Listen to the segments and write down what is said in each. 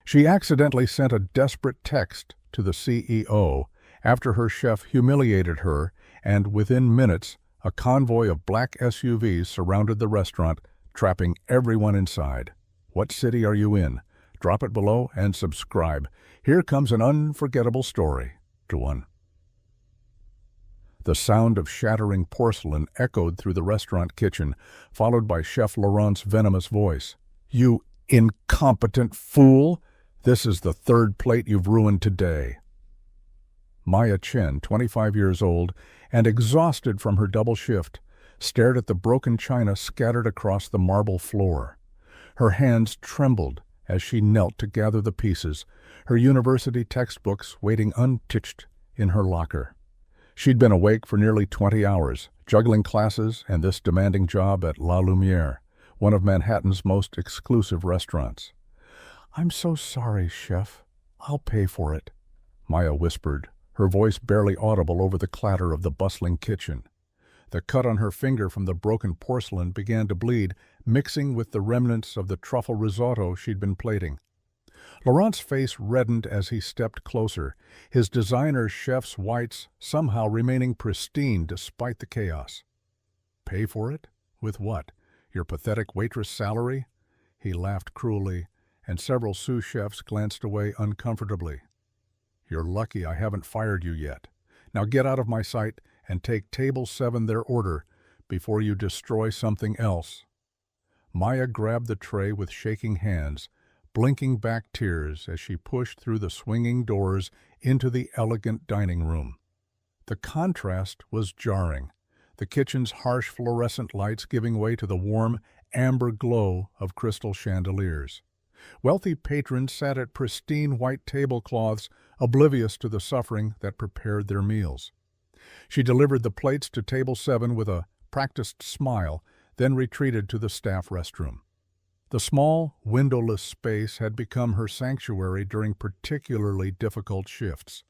She accidentally sent a desperate text to the CEO after her chef humiliated her, and within minutes, a convoy of black SUVs surrounded the restaurant, trapping everyone inside. What city are you in? Drop it below and subscribe. Here comes an unforgettable story. To one. The sound of shattering porcelain echoed through the restaurant kitchen, followed by Chef Laurent's venomous voice. "You incompetent fool! This is the third plate you've ruined today." Maya Chen, 25 years old and exhausted from her double shift, stared at the broken china scattered across the marble floor. Her hands trembled as she knelt to gather the pieces, her university textbooks waiting untouched in her locker. She'd been awake for nearly 20 hours, juggling classes and this demanding job at La Lumiere, one of Manhattan's most exclusive restaurants. "I'm so sorry, Chef. I'll pay for it," Maya whispered, her voice barely audible over the clatter of the bustling kitchen. The cut on her finger from the broken porcelain began to bleed, mixing with the remnants of the truffle risotto she'd been plating. Laurent's face reddened as he stepped closer, his designer chef's whites somehow remaining pristine despite the chaos. "Pay for it? With what? Your pathetic waitress salary?" He laughed cruelly, and several sous chefs glanced away uncomfortably. "You're lucky I haven't fired you yet. Now get out of my sight and take table 7 their order before you destroy something else." Maya grabbed the tray with shaking hands, blinking back tears as she pushed through the swinging doors into the elegant dining room. The contrast was jarring, the kitchen's harsh fluorescent lights giving way to the warm, amber glow of crystal chandeliers. Wealthy patrons sat at pristine white tablecloths, oblivious to the suffering that prepared their meals. She delivered the plates to table 7 with a practiced smile, then retreated to the staff restroom. The small, windowless space had become her sanctuary during particularly difficult shifts.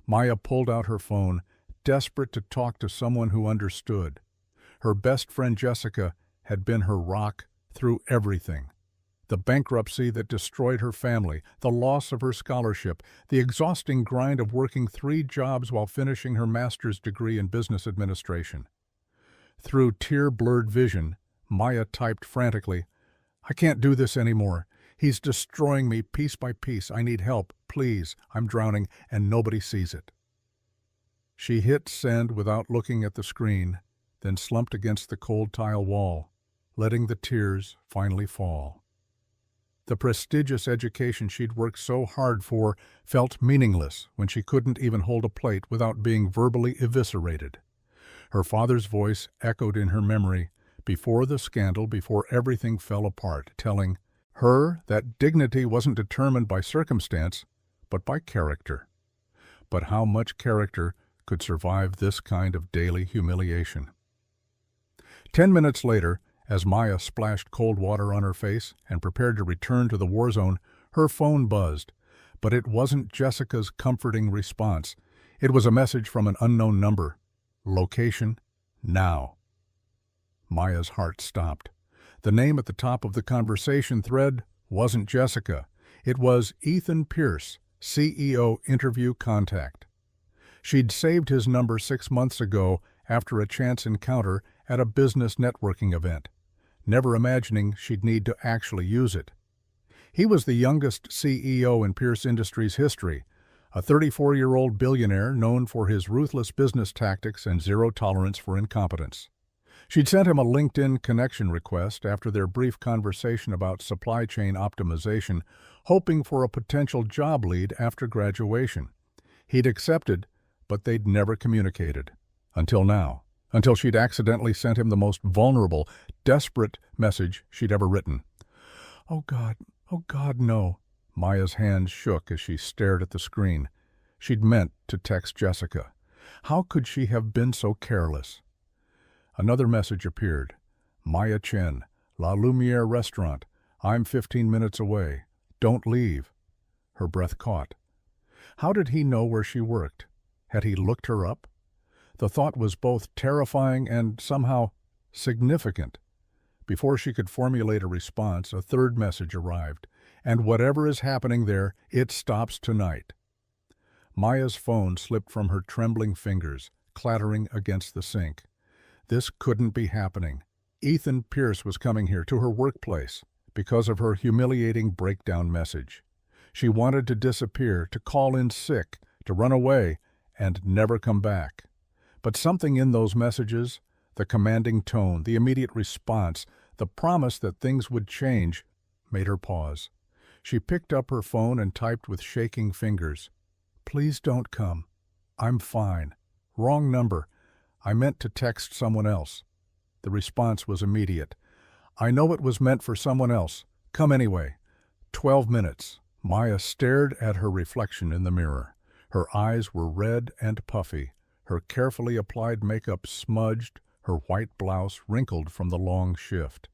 Maya pulled out her phone, desperate to talk to someone who understood. Her best friend Jessica had been her rock through everything. The bankruptcy that destroyed her family, the loss of her scholarship, the exhausting grind of working 3 jobs while finishing her master's degree in business administration. Through tear-blurred vision, Maya typed frantically, "I can't do this anymore. He's destroying me piece by piece. I need help, please. I'm drowning, and nobody sees it." She hit send without looking at the screen, then slumped against the cold tile wall, letting the tears finally fall. The prestigious education she'd worked so hard for felt meaningless when she couldn't even hold a plate without being verbally eviscerated. Her father's voice echoed in her memory, before the scandal, before everything fell apart, telling her that dignity wasn't determined by circumstance, but by character. But how much character could survive this kind of daily humiliation? 10 minutes later, as Maya splashed cold water on her face and prepared to return to the war zone, her phone buzzed. But it wasn't Jessica's comforting response. It was a message from an unknown number. Location, now. Maya's heart stopped. The name at the top of the conversation thread wasn't Jessica. It was Ethan Pierce, CEO interview contact. She'd saved his number 6 months ago after a chance encounter at a business networking event, never imagining she'd need to actually use it. He was the youngest CEO in Pierce Industries history, a 34-year-old billionaire known for his ruthless business tactics and zero tolerance for incompetence. She'd sent him a LinkedIn connection request after their brief conversation about supply chain optimization, hoping for a potential job lead after graduation. He'd accepted, but they'd never communicated. Until now. Until she'd accidentally sent him the most vulnerable, desperate message she'd ever written. Oh God, no. Maya's hands shook as she stared at the screen. She'd meant to text Jessica. How could she have been so careless? Another message appeared. Maya Chen, La Lumiere Restaurant. I'm 15 minutes away. Don't leave. Her breath caught. How did he know where she worked? Had he looked her up? The thought was both terrifying and somehow significant. Before she could formulate a response, a third message arrived, And whatever is happening there, it stops tonight. Maya's phone slipped from her trembling fingers, clattering against the sink. This couldn't be happening. Ethan Pierce was coming here to her workplace because of her humiliating breakdown message. She wanted to disappear, to call in sick, to run away, and never come back. But something in those messages, the commanding tone, the immediate response, the promise that things would change, made her pause. She picked up her phone and typed with shaking fingers. "Please don't come. I'm fine. Wrong number. I meant to text someone else." The response was immediate. "I know it was meant for someone else. Come anyway." 12 minutes. Maya stared at her reflection in the mirror. Her eyes were red and puffy, her carefully applied makeup smudged, her white blouse wrinkled from the long shift.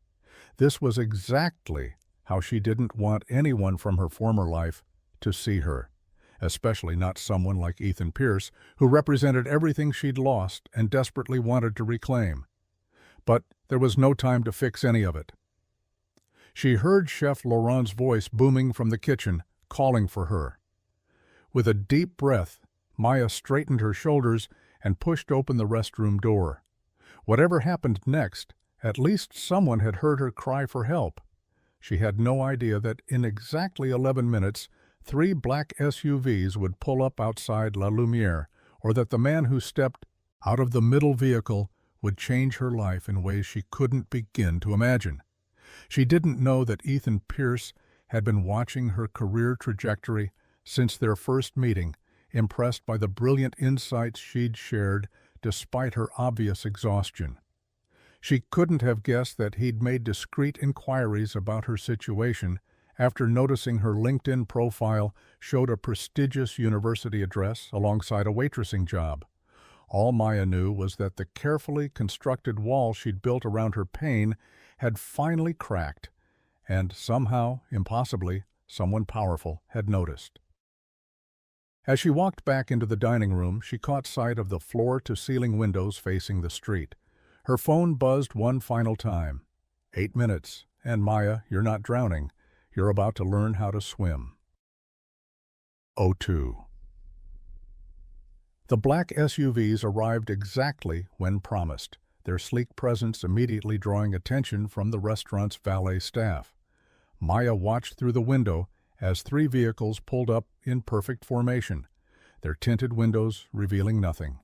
This was exactly how she didn't want anyone from her former life to see her, especially not someone like Ethan Pierce, who represented everything she'd lost and desperately wanted to reclaim. But there was no time to fix any of it. She heard Chef Laurent's voice booming from the kitchen, calling for her. With a deep breath, Maya straightened her shoulders and pushed open the restroom door. Whatever happened next, at least someone had heard her cry for help. She had no idea that in exactly 11 minutes, 3 black SUVs would pull up outside La Lumiere, or that the man who stepped out of the middle vehicle would change her life in ways she couldn't begin to imagine. She didn't know that Ethan Pierce had been watching her career trajectory since their first meeting, impressed by the brilliant insights she'd shared despite her obvious exhaustion. She couldn't have guessed that he'd made discreet inquiries about her situation after noticing her LinkedIn profile showed a prestigious university address alongside a waitressing job. All Maya knew was that the carefully constructed wall she'd built around her pain had finally cracked, and somehow, impossibly, someone powerful had noticed. As she walked back into the dining room, she caught sight of the floor-to-ceiling windows facing the street. Her phone buzzed one final time. 8 minutes, and Maya, you're not drowning. You're about to learn how to swim. 02. The black SUVs arrived exactly when promised, their sleek presence immediately drawing attention from the restaurant's valet staff. Maya watched through the window as 3 vehicles pulled up in perfect formation, their tinted windows revealing nothing.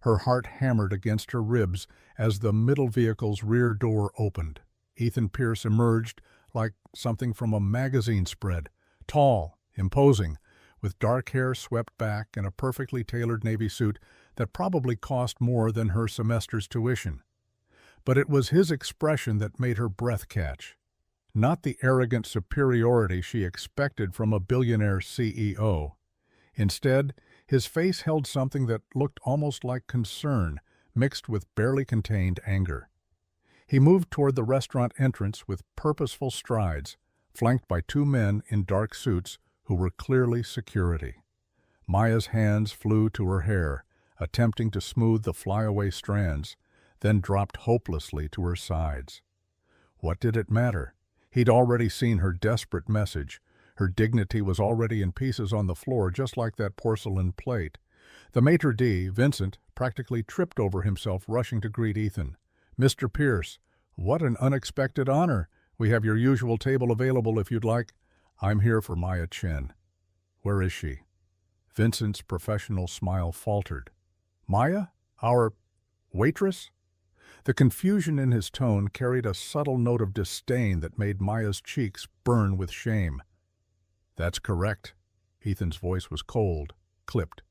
Her heart hammered against her ribs as the middle vehicle's rear door opened. Ethan Pierce emerged like something from a magazine spread, tall, imposing, with dark hair swept back and a perfectly tailored navy suit that probably cost more than her semester's tuition. But it was his expression that made her breath catch. Not the arrogant superiority she expected from a billionaire CEO. Instead, his face held something that looked almost like concern, mixed with barely contained anger. He moved toward the restaurant entrance with purposeful strides, flanked by 2 men in dark suits who were clearly security. Maya's hands flew to her hair, attempting to smooth the flyaway strands, then dropped hopelessly to her sides. What did it matter? He'd already seen her desperate message. Her dignity was already in pieces on the floor, just like that porcelain plate. The maitre d', Vincent, practically tripped over himself rushing to greet Ethan. "Mr. Pierce, what an unexpected honor. We have your usual table available if you'd like." "I'm here for Maya Chen." "Where is she?" Vincent's professional smile faltered. "Maya? Our waitress?" The confusion in his tone carried a subtle note of disdain that made Maya's cheeks burn with shame. "That's correct." Ethan's voice was cold, clipped.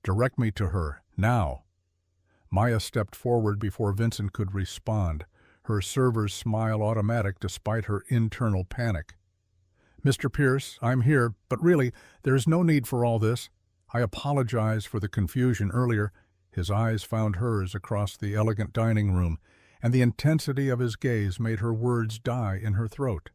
"Direct me to her, now." Maya stepped forward before Vincent could respond, her server's smile automatic despite her internal panic. "Mr. Pierce, I'm here, but really, there's no need for all this. I apologize for the confusion earlier." His eyes found hers across the elegant dining room, and the intensity of his gaze made her words die in her throat.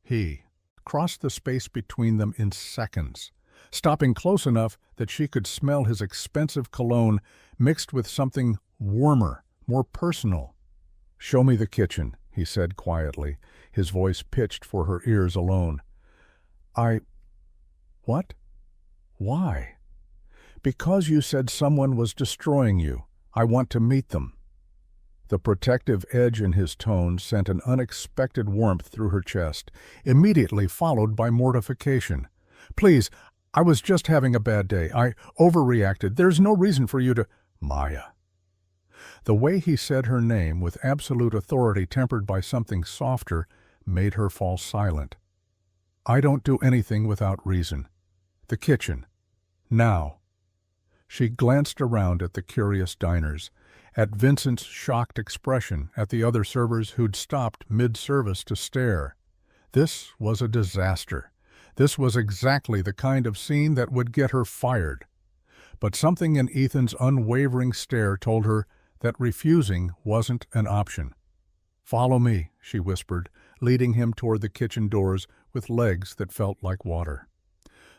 He crossed the space between them in seconds, stopping close enough that she could smell his expensive cologne mixed with something warmer, more personal. "Show me the kitchen," he said quietly, his voice pitched for her ears alone. I... What? Why? Because you said someone was destroying you. I want to meet them. The protective edge in his tone sent an unexpected warmth through her chest, immediately followed by mortification. Please, I was just having a bad day. I overreacted. There's no reason for you to... Maya. The way he said her name with absolute authority tempered by something softer made her fall silent. I don't do anything without reason. The kitchen. Now. She glanced around at the curious diners, at Vincent's shocked expression, at the other servers who'd stopped mid-service to stare. This was a disaster. This was exactly the kind of scene that would get her fired. But something in Ethan's unwavering stare told her that refusing wasn't an option. "Follow me," she whispered, leading him toward the kitchen doors with legs that felt like water.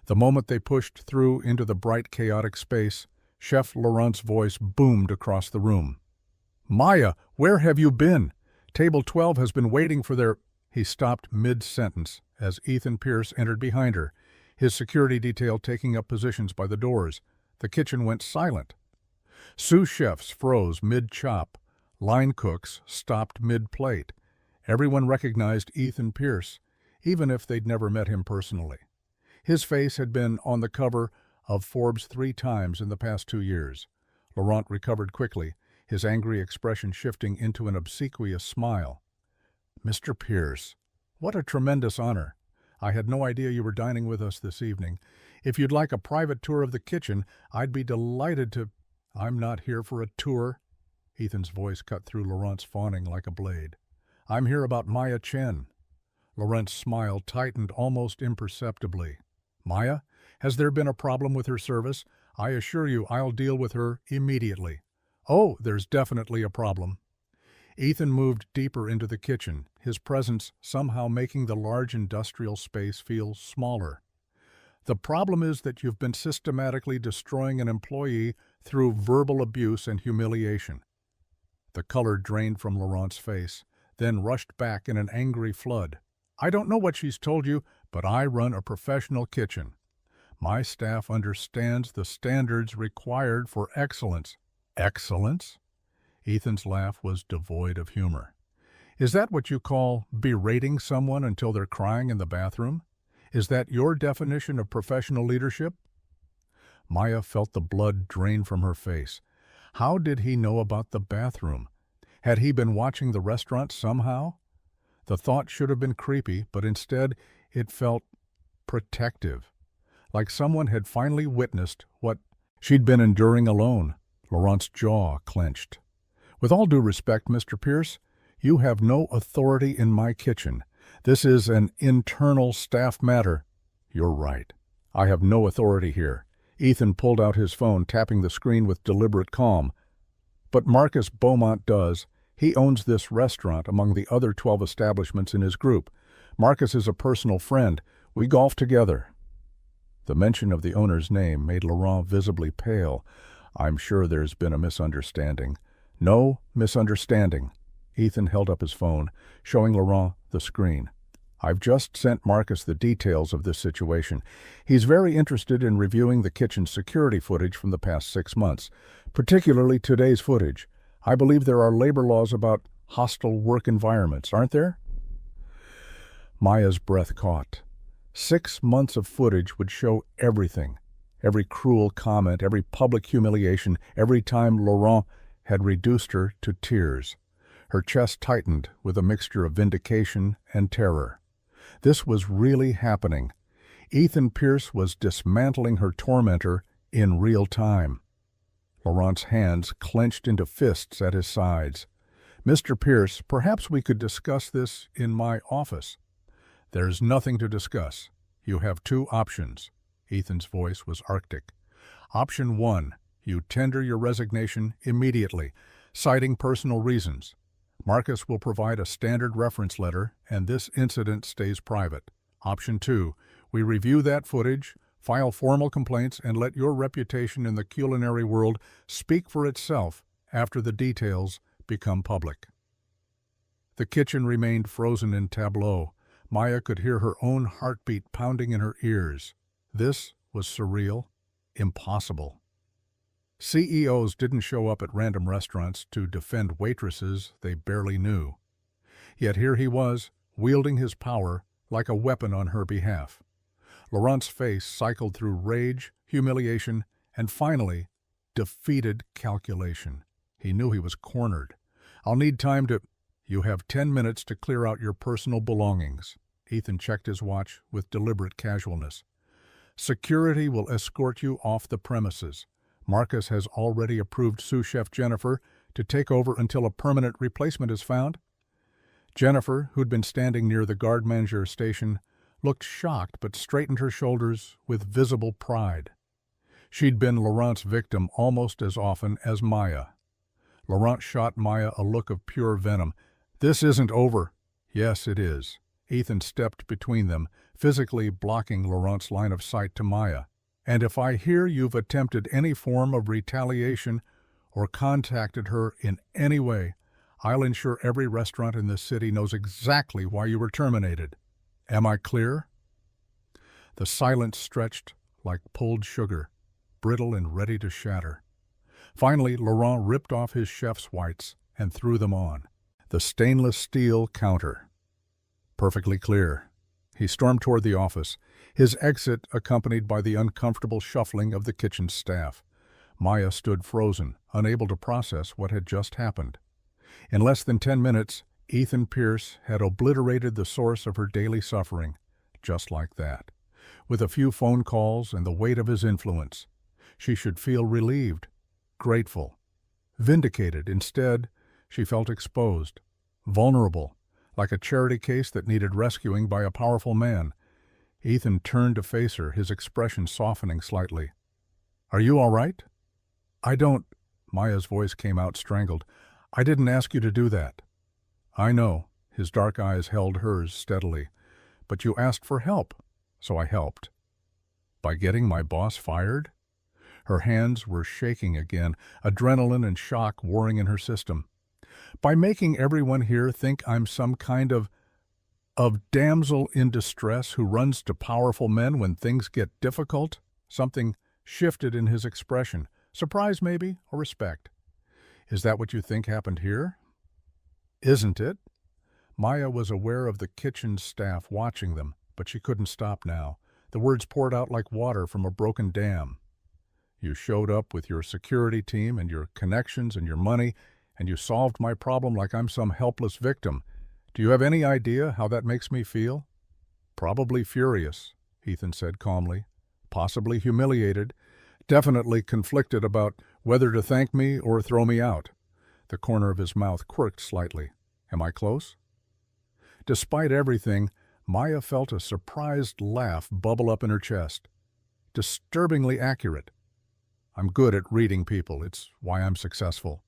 The moment they pushed through into the bright, chaotic space, Chef Laurent's voice boomed across the room. "Maya, where have you been? Table 12 has been waiting for their—" He stopped mid-sentence as Ethan Pierce entered behind her, his security detail taking up positions by the doors. The kitchen went silent. Sous chefs froze mid-chop. Line cooks stopped mid-plate. Everyone recognized Ethan Pierce, even if they'd never met him personally. His face had been on the cover of Forbes 3 times in the past 2 years. Laurent recovered quickly, his angry expression shifting into an obsequious smile. "Mr. Pierce, what a tremendous honor. I had no idea you were dining with us this evening. If you'd like a private tour of the kitchen, I'd be delighted to—" "I'm not here for a tour." Ethan's voice cut through Laurent's fawning like a blade. "I'm here about Maya Chen." Laurent's smile tightened almost imperceptibly. "Maya? Has there been a problem with her service? I assure you I'll deal with her immediately." "Oh, there's definitely a problem." Ethan moved deeper into the kitchen, his presence somehow making the large industrial space feel smaller. "The problem is that you've been systematically destroying an employee through verbal abuse and humiliation." The color drained from Laurent's face, then rushed back in an angry flood. "I don't know what she's told you, but I run a professional kitchen. My staff understands the standards required for excellence." "Excellence?" Ethan's laugh was devoid of humor. "Is that what you call berating someone until they're crying in the bathroom? Is that your definition of professional leadership?" Maya felt the blood drain from her face. How did he know about the bathroom? Had he been watching the restaurant somehow? The thought should have been creepy, but instead it felt protective, like someone had finally witnessed what she'd been enduring alone. Laurent's jaw clenched. "With all due respect, Mr. Pierce, you have no authority in my kitchen. This is an internal staff matter." "You're right. I have no authority here." Ethan pulled out his phone, tapping the screen with deliberate calm. "But Marcus Beaumont does. He owns this restaurant among the other 12 establishments in his group. Marcus is a personal friend. We golf together." The mention of the owner's name made Laurent visibly pale. "I'm sure there's been a misunderstanding." "No misunderstanding." Ethan held up his phone, showing Laurent the screen. "I've just sent Marcus the details of this situation. He's very interested in reviewing the kitchen's security footage from the past 6 months, particularly today's footage. I believe there are labor laws about hostile work environments, aren't there?" Maya's breath caught. 6 months of footage would show everything. Every cruel comment, every public humiliation, every time Laurent had reduced her to tears. Her chest tightened with a mixture of vindication and terror. This was really happening. Ethan Pierce was dismantling her tormentor in real time. Laurent's hands clenched into fists at his sides. "Mr. Pierce, perhaps we could discuss this in my office." "There's nothing to discuss. You have 2 options." Ethan's voice was arctic. "Option 1, you tender your resignation immediately, citing personal reasons. Marcus will provide a standard reference letter, and this incident stays private. Option 2, we review that footage, file formal complaints, and let your reputation in the culinary world speak for itself after the details become public." The kitchen remained frozen in tableau. Maya could hear her own heartbeat pounding in her ears. This was surreal, impossible. CEOs didn't show up at random restaurants to defend waitresses they barely knew. Yet here he was, wielding his power like a weapon on her behalf. Laurent's face cycled through rage, humiliation, and finally, defeated calculation. He knew he was cornered. "I'll need time to—" "You have 10 minutes to clear out your personal belongings." Ethan checked his watch with deliberate casualness. "Security will escort you off the premises. Marcus has already approved sous chef Jennifer to take over until a permanent replacement is found." Jennifer, who'd been standing near the guard manager station, looked shocked but straightened her shoulders with visible pride. She'd been Laurent's victim almost as often as Maya. Laurent shot Maya a look of pure venom. "This isn't over." "Yes, it is." Ethan stepped between them, physically blocking Laurent's line of sight to Maya. "And if I hear you've attempted any form of retaliation or contacted her in any way, I'll ensure every restaurant in this city knows exactly why you were terminated. Am I clear?" The silence stretched like pulled sugar, brittle and ready to shatter. Finally, Laurent ripped off his chef's whites and threw them on. The stainless steel counter. Perfectly clear. He stormed toward the office, his exit accompanied by the uncomfortable shuffling of the kitchen staff. Maya stood frozen, unable to process what had just happened. In less than 10 minutes, Ethan Pierce had obliterated the source of her daily suffering, just like that. With a few phone calls and the weight of his influence, she should feel relieved, grateful, vindicated. Instead, she felt exposed, vulnerable, like a charity case that needed rescuing by a powerful man. Ethan turned to face her, his expression softening slightly. "Are you all right?" "I don't—" Maya's voice came out strangled. "I didn't ask you to do that." "I know." His dark eyes held hers steadily. "But you asked for help, so I helped." "By getting my boss fired?" Her hands were shaking again, adrenaline and shock warring in her system. "By making everyone here think I'm some kind of damsel in distress who runs to powerful men when things get difficult?" Something shifted in his expression. Surprise, maybe, or respect. "Is that what you think happened here?" "Isn't it?" Maya was aware of the kitchen staff watching them, but she couldn't stop now. The words poured out like water from a broken dam. "You showed up with your security team and your connections and your money, and you solved my problem like I'm some helpless victim. Do you have any idea how that makes me feel?" "Probably furious," Ethan said calmly. "Possibly humiliated. Definitely conflicted about whether to thank me or throw me out." The corner of his mouth quirked slightly. "Am I close?" Despite everything, Maya felt a surprised laugh bubble up in her chest. Disturbingly accurate. "I'm good at reading people. It's why I'm successful."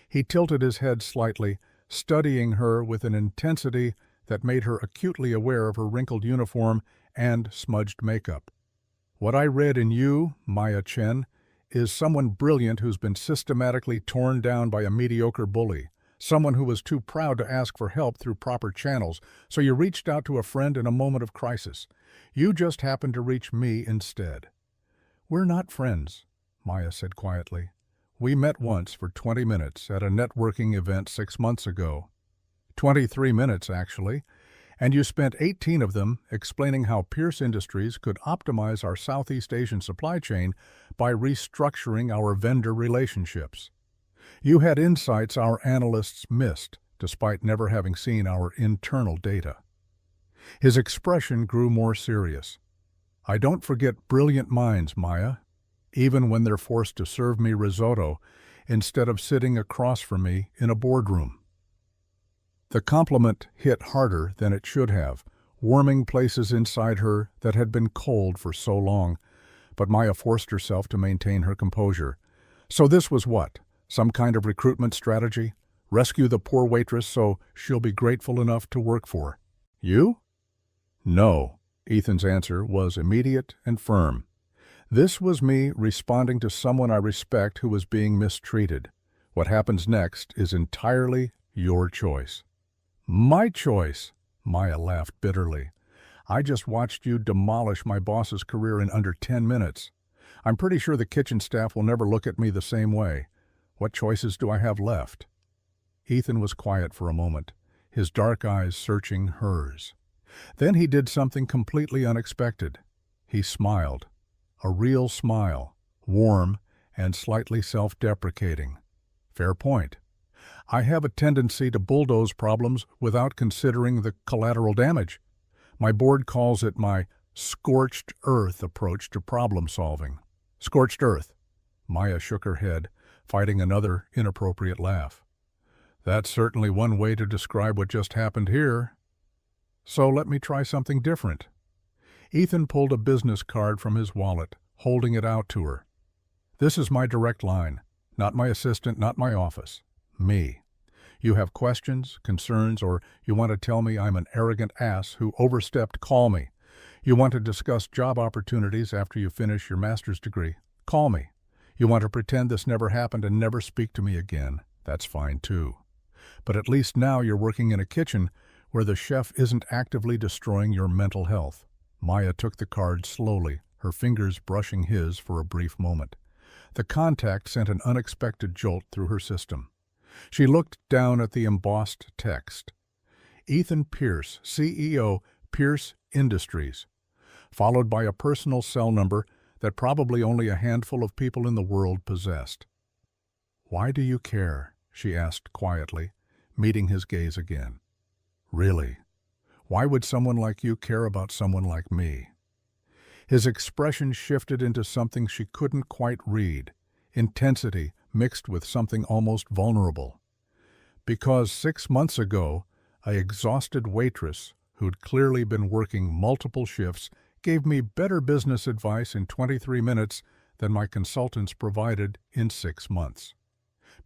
He tilted his head slightly, studying her with an intensity that made her acutely aware of her wrinkled uniform and smudged makeup. "What I read in you, Maya Chen, is someone brilliant who's been systematically torn down by a mediocre bully, someone who was too proud to ask for help through proper channels, so you reached out to a friend in a moment of crisis. You just happened to reach me instead." "We're not friends," Maya said quietly. "We met once for 20 minutes at a networking event 6 months ago. 23 minutes, actually. And you spent 18 of them explaining how Pierce Industries could optimize our Southeast Asian supply chain by restructuring our vendor relationships. You had insights our analysts missed, despite never having seen our internal data." His expression grew more serious. "I don't forget brilliant minds, Maya, even when they're forced to serve me risotto instead of sitting across from me in a boardroom." The compliment hit harder than it should have, warming places inside her that had been cold for so long, but Maya forced herself to maintain her composure. So this was what? Some kind of recruitment strategy? Rescue the poor waitress so she'll be grateful enough to work for you? "No." Ethan's answer was immediate and firm. "This was me responding to someone I respect who was being mistreated. What happens next is entirely your choice." "My choice!" Maya laughed bitterly. I just watched you demolish my boss's career in under 10 minutes. I'm pretty sure the kitchen staff will never look at me the same way. What choices do I have left? Ethan was quiet for a moment, his dark eyes searching hers. Then he did something completely unexpected. He smiled. A real smile, warm and slightly self-deprecating. Fair point. I have a tendency to bulldoze problems without considering the collateral damage. My board calls it my scorched earth approach to problem solving. Scorched earth. Maya shook her head, fighting another inappropriate laugh. That's certainly one way to describe what just happened here. So let me try something different. Ethan pulled a business card from his wallet, holding it out to her. This is my direct line. Not my assistant, not my office. Me. You have questions, concerns, or you want to tell me I'm an arrogant ass who overstepped, call me. You want to discuss job opportunities after you finish your master's degree, call me. You want to pretend this never happened and never speak to me again, that's fine too. But at least now you're working in a kitchen where the chef isn't actively destroying your mental health. Maya took the card slowly, her fingers brushing his for a brief moment. The contact sent an unexpected jolt through her system. She looked down at the embossed text. Ethan Pierce, CEO, Pierce Industries, followed by a personal cell number that probably only a handful of people in the world possessed. Why do you care? She asked quietly, meeting his gaze again. Really? Why would someone like you care about someone like me? His expression shifted into something she couldn't quite read, intensity mixed with something almost vulnerable. Because 6 months ago, an exhausted waitress who'd clearly been working multiple shifts gave me better business advice in 23 minutes than my consultants provided in 6 months.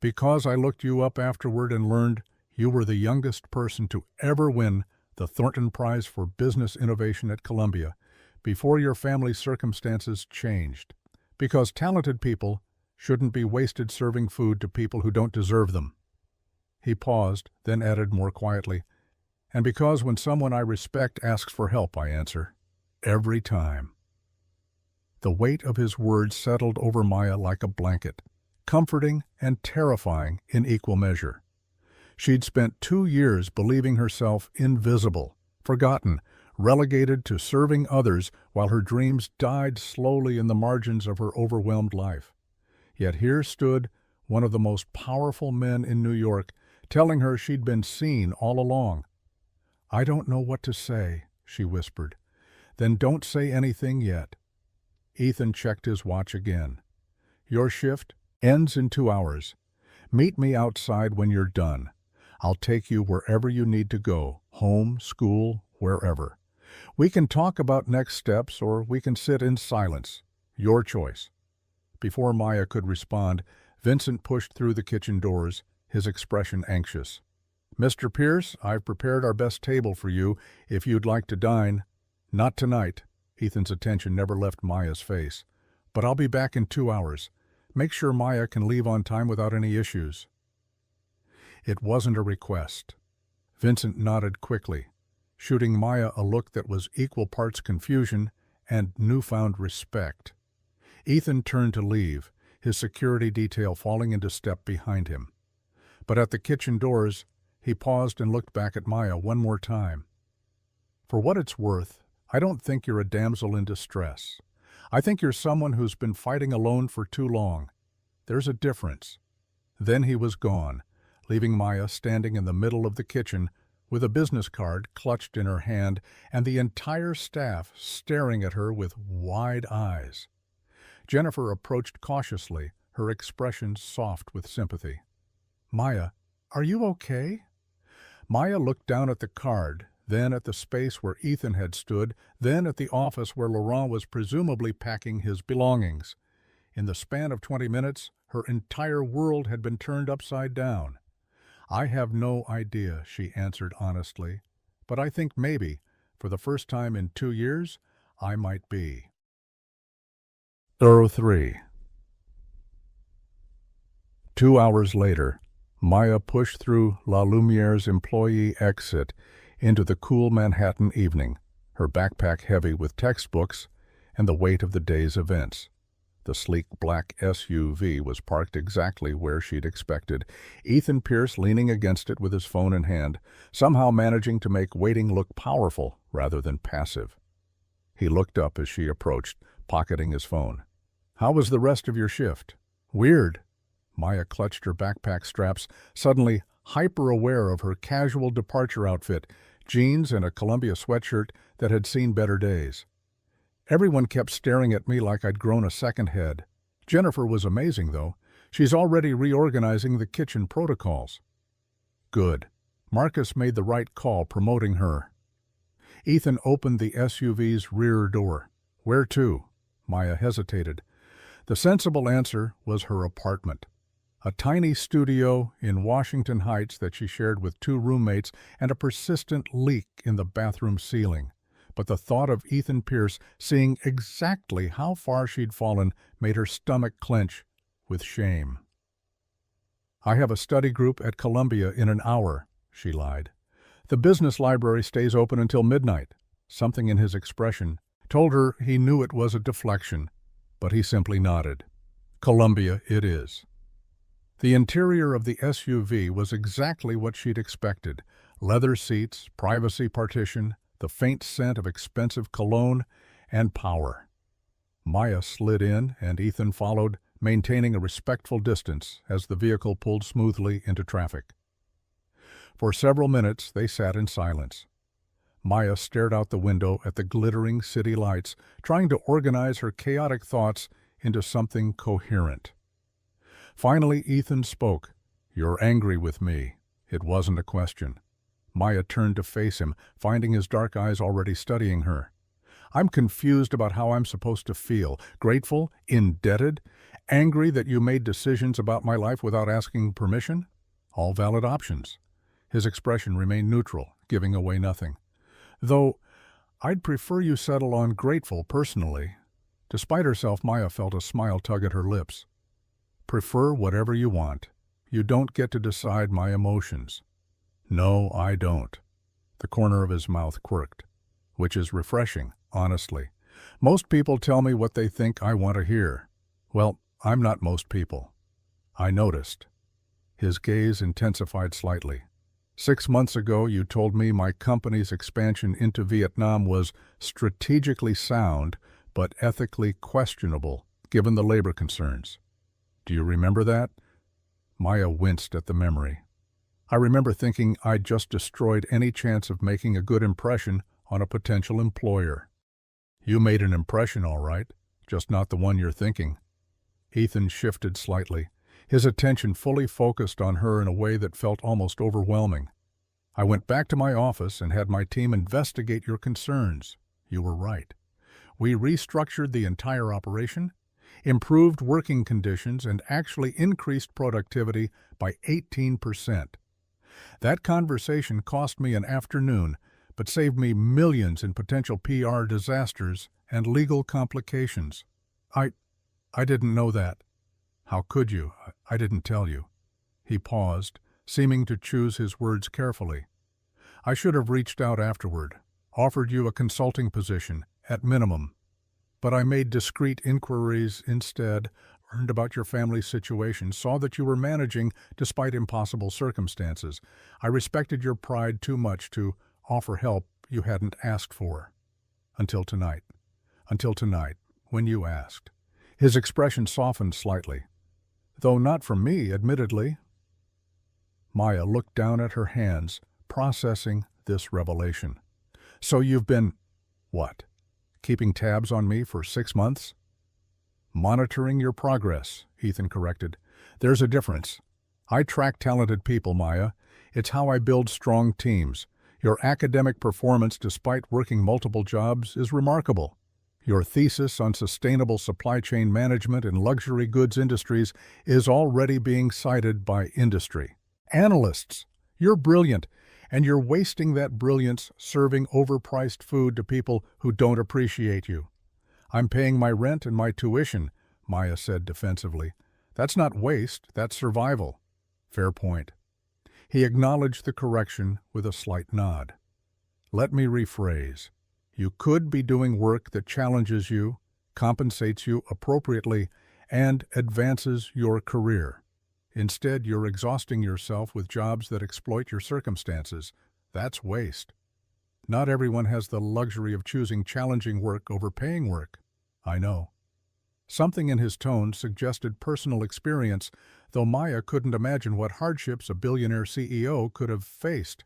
Because I looked you up afterward and learned you were the youngest person to ever win the Thornton Prize for Business Innovation at Columbia, before your family's circumstances changed. Because talented people shouldn't be wasted serving food to people who don't deserve them. He paused, then added more quietly, and because when someone I respect asks for help, I answer, every time. The weight of his words settled over Maya like a blanket, comforting and terrifying in equal measure. She'd spent 2 years believing herself invisible, forgotten, relegated to serving others while her dreams died slowly in the margins of her overwhelmed life. Yet here stood one of the most powerful men in New York, telling her she'd been seen all along. I don't know what to say, she whispered. Then don't say anything yet. Ethan checked his watch again. Your shift ends in 2 hours. Meet me outside when you're done. I'll take you wherever you need to go, home, school, wherever. We can talk about next steps or we can sit in silence. Your choice. Before Maya could respond, Vincent pushed through the kitchen doors, his expression anxious. Mr. Pierce, I've prepared our best table for you if you'd like to dine. Not tonight. Ethan's attention never left Maya's face. But I'll be back in 2 hours. Make sure Maya can leave on time without any issues. It wasn't a request. Vincent nodded quickly, shooting Maya a look that was equal parts confusion and newfound respect. Ethan turned to leave, his security detail falling into step behind him. But at the kitchen doors, he paused and looked back at Maya one more time. For what it's worth, I don't think you're a damsel in distress. I think you're someone who's been fighting alone for too long. There's a difference. Then he was gone, leaving Maya standing in the middle of the kitchen with a business card clutched in her hand and the entire staff staring at her with wide eyes. Jennifer approached cautiously, her expression soft with sympathy. Maya, are you okay? Maya looked down at the card, then at the space where Ethan had stood, then at the office where Laurent was presumably packing his belongings. In the span of 20 minutes, her entire world had been turned upside down. I have no idea, she answered honestly, but I think maybe, for the first time in 2 years, I might be. 3. 2 hours later, Maya pushed through La Lumiere's employee exit into the cool Manhattan evening, her backpack heavy with textbooks and the weight of the day's events. The sleek black SUV was parked exactly where she'd expected, Ethan Pierce leaning against it with his phone in hand, somehow managing to make waiting look powerful rather than passive. He looked up as she approached, pocketing his phone. "How was the rest of your shift?" "Weird." Maya clutched her backpack straps, suddenly hyper-aware of her casual departure outfit, jeans and a Columbia sweatshirt that had seen better days. Everyone kept staring at me like I'd grown a second head. Jennifer was amazing, though. She's already reorganizing the kitchen protocols. Good. Marcus made the right call promoting her. Ethan opened the SUV's rear door. "Where to?" Maya hesitated. The sensible answer was her apartment. A tiny studio in Washington Heights that she shared with 2 roommates and a persistent leak in the bathroom ceiling. But the thought of Ethan Pierce seeing exactly how far she'd fallen made her stomach clench with shame. "I have a study group at Columbia in an hour," she lied. "The business library stays open until midnight." Something in his expression told her he knew it was a deflection, but he simply nodded. "Columbia it is." The interior of the SUV was exactly what she'd expected. Leather seats, privacy partition, the faint scent of expensive cologne, and power. Maya slid in, and Ethan followed, maintaining a respectful distance as the vehicle pulled smoothly into traffic. For several minutes they sat in silence. Maya stared out the window at the glittering city lights, trying to organize her chaotic thoughts into something coherent. Finally, Ethan spoke. "You're angry with me." It wasn't a question. Maya turned to face him, finding his dark eyes already studying her. "I'm confused about how I'm supposed to feel. Grateful? Indebted? Angry that you made decisions about my life without asking permission? All valid options." His expression remained neutral, giving away nothing. "Though, I'd prefer you settle on grateful personally." Despite herself, Maya felt a smile tug at her lips. "Prefer whatever you want. You don't get to decide my emotions." "No, I don't." The corner of his mouth quirked. "Which is refreshing, honestly. Most people tell me what they think I want to hear. Well, I'm not most people." I noticed. His gaze intensified slightly. "6 months ago, you told me my company's expansion into Vietnam was strategically sound, but ethically questionable, given the labor concerns. Do you remember that?" Maya winced at the memory. "I remember thinking I'd just destroyed any chance of making a good impression on a potential employer." "You made an impression, all right, just not the one you're thinking." Ethan shifted slightly, his attention fully focused on her in a way that felt almost overwhelming. "I went back to my office and had my team investigate your concerns. You were right. We restructured the entire operation, improved working conditions, and actually increased productivity by 18%. That conversation cost me an afternoon, but saved me millions in potential PR disasters and legal complications. I didn't know that." "How could you? I didn't tell you." He paused, seeming to choose his words carefully. "I should have reached out afterward, offered you a consulting position, at minimum. But I made discreet inquiries instead, learned about your family's situation, saw that you were managing despite impossible circumstances. I respected your pride too much to offer help you hadn't asked for. Until tonight. Until tonight, when you asked." His expression softened slightly. "Though not from me, admittedly." Maya looked down at her hands, processing this revelation. "So you've been, what, keeping tabs on me for 6 months?" "Monitoring your progress," Ethan corrected. "There's a difference. I track talented people, Maya. It's how I build strong teams. Your academic performance despite working multiple jobs is remarkable. Your thesis on sustainable supply chain management in luxury goods industries is already being cited by industry analysts. You're brilliant, and you're wasting that brilliance serving overpriced food to people who don't appreciate you." "I'm paying my rent and my tuition," Maya said defensively. "That's not waste, that's survival." "Fair point." He acknowledged the correction with a slight nod. Let me rephrase. You could be doing work that challenges you, compensates you appropriately, and advances your career. Instead, you're exhausting yourself with jobs that exploit your circumstances. That's waste. Not everyone has the luxury of choosing challenging work over paying work. I know. Something in his tone suggested personal experience, though Maya couldn't imagine what hardships a billionaire CEO could have faced.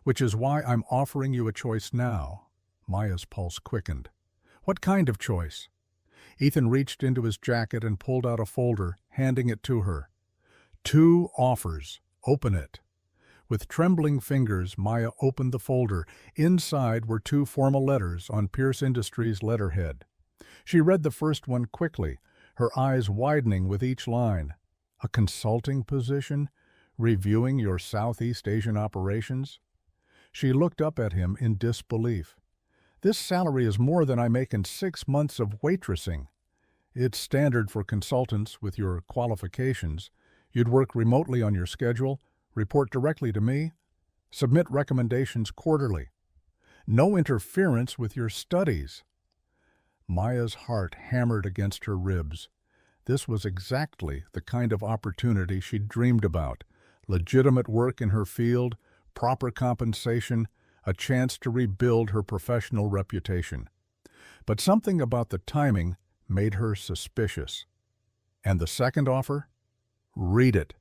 Which is why I'm offering you a choice now. Maya's pulse quickened. What kind of choice? Ethan reached into his jacket and pulled out a folder, handing it to her. 2 offers. Open it. With trembling fingers, Maya opened the folder. Inside were 2 formal letters on Pierce Industries' letterhead. She read the first one quickly, her eyes widening with each line. A consulting position? Reviewing your Southeast Asian operations? She looked up at him in disbelief. This salary is more than I make in 6 months of waitressing. It's standard for consultants with your qualifications. You'd work remotely on your schedule, report directly to me, submit recommendations quarterly. No interference with your studies. Maya's heart hammered against her ribs. This was exactly the kind of opportunity she'd dreamed about. Legitimate work in her field, proper compensation, a chance to rebuild her professional reputation. But something about the timing made her suspicious. And the second offer? Read it.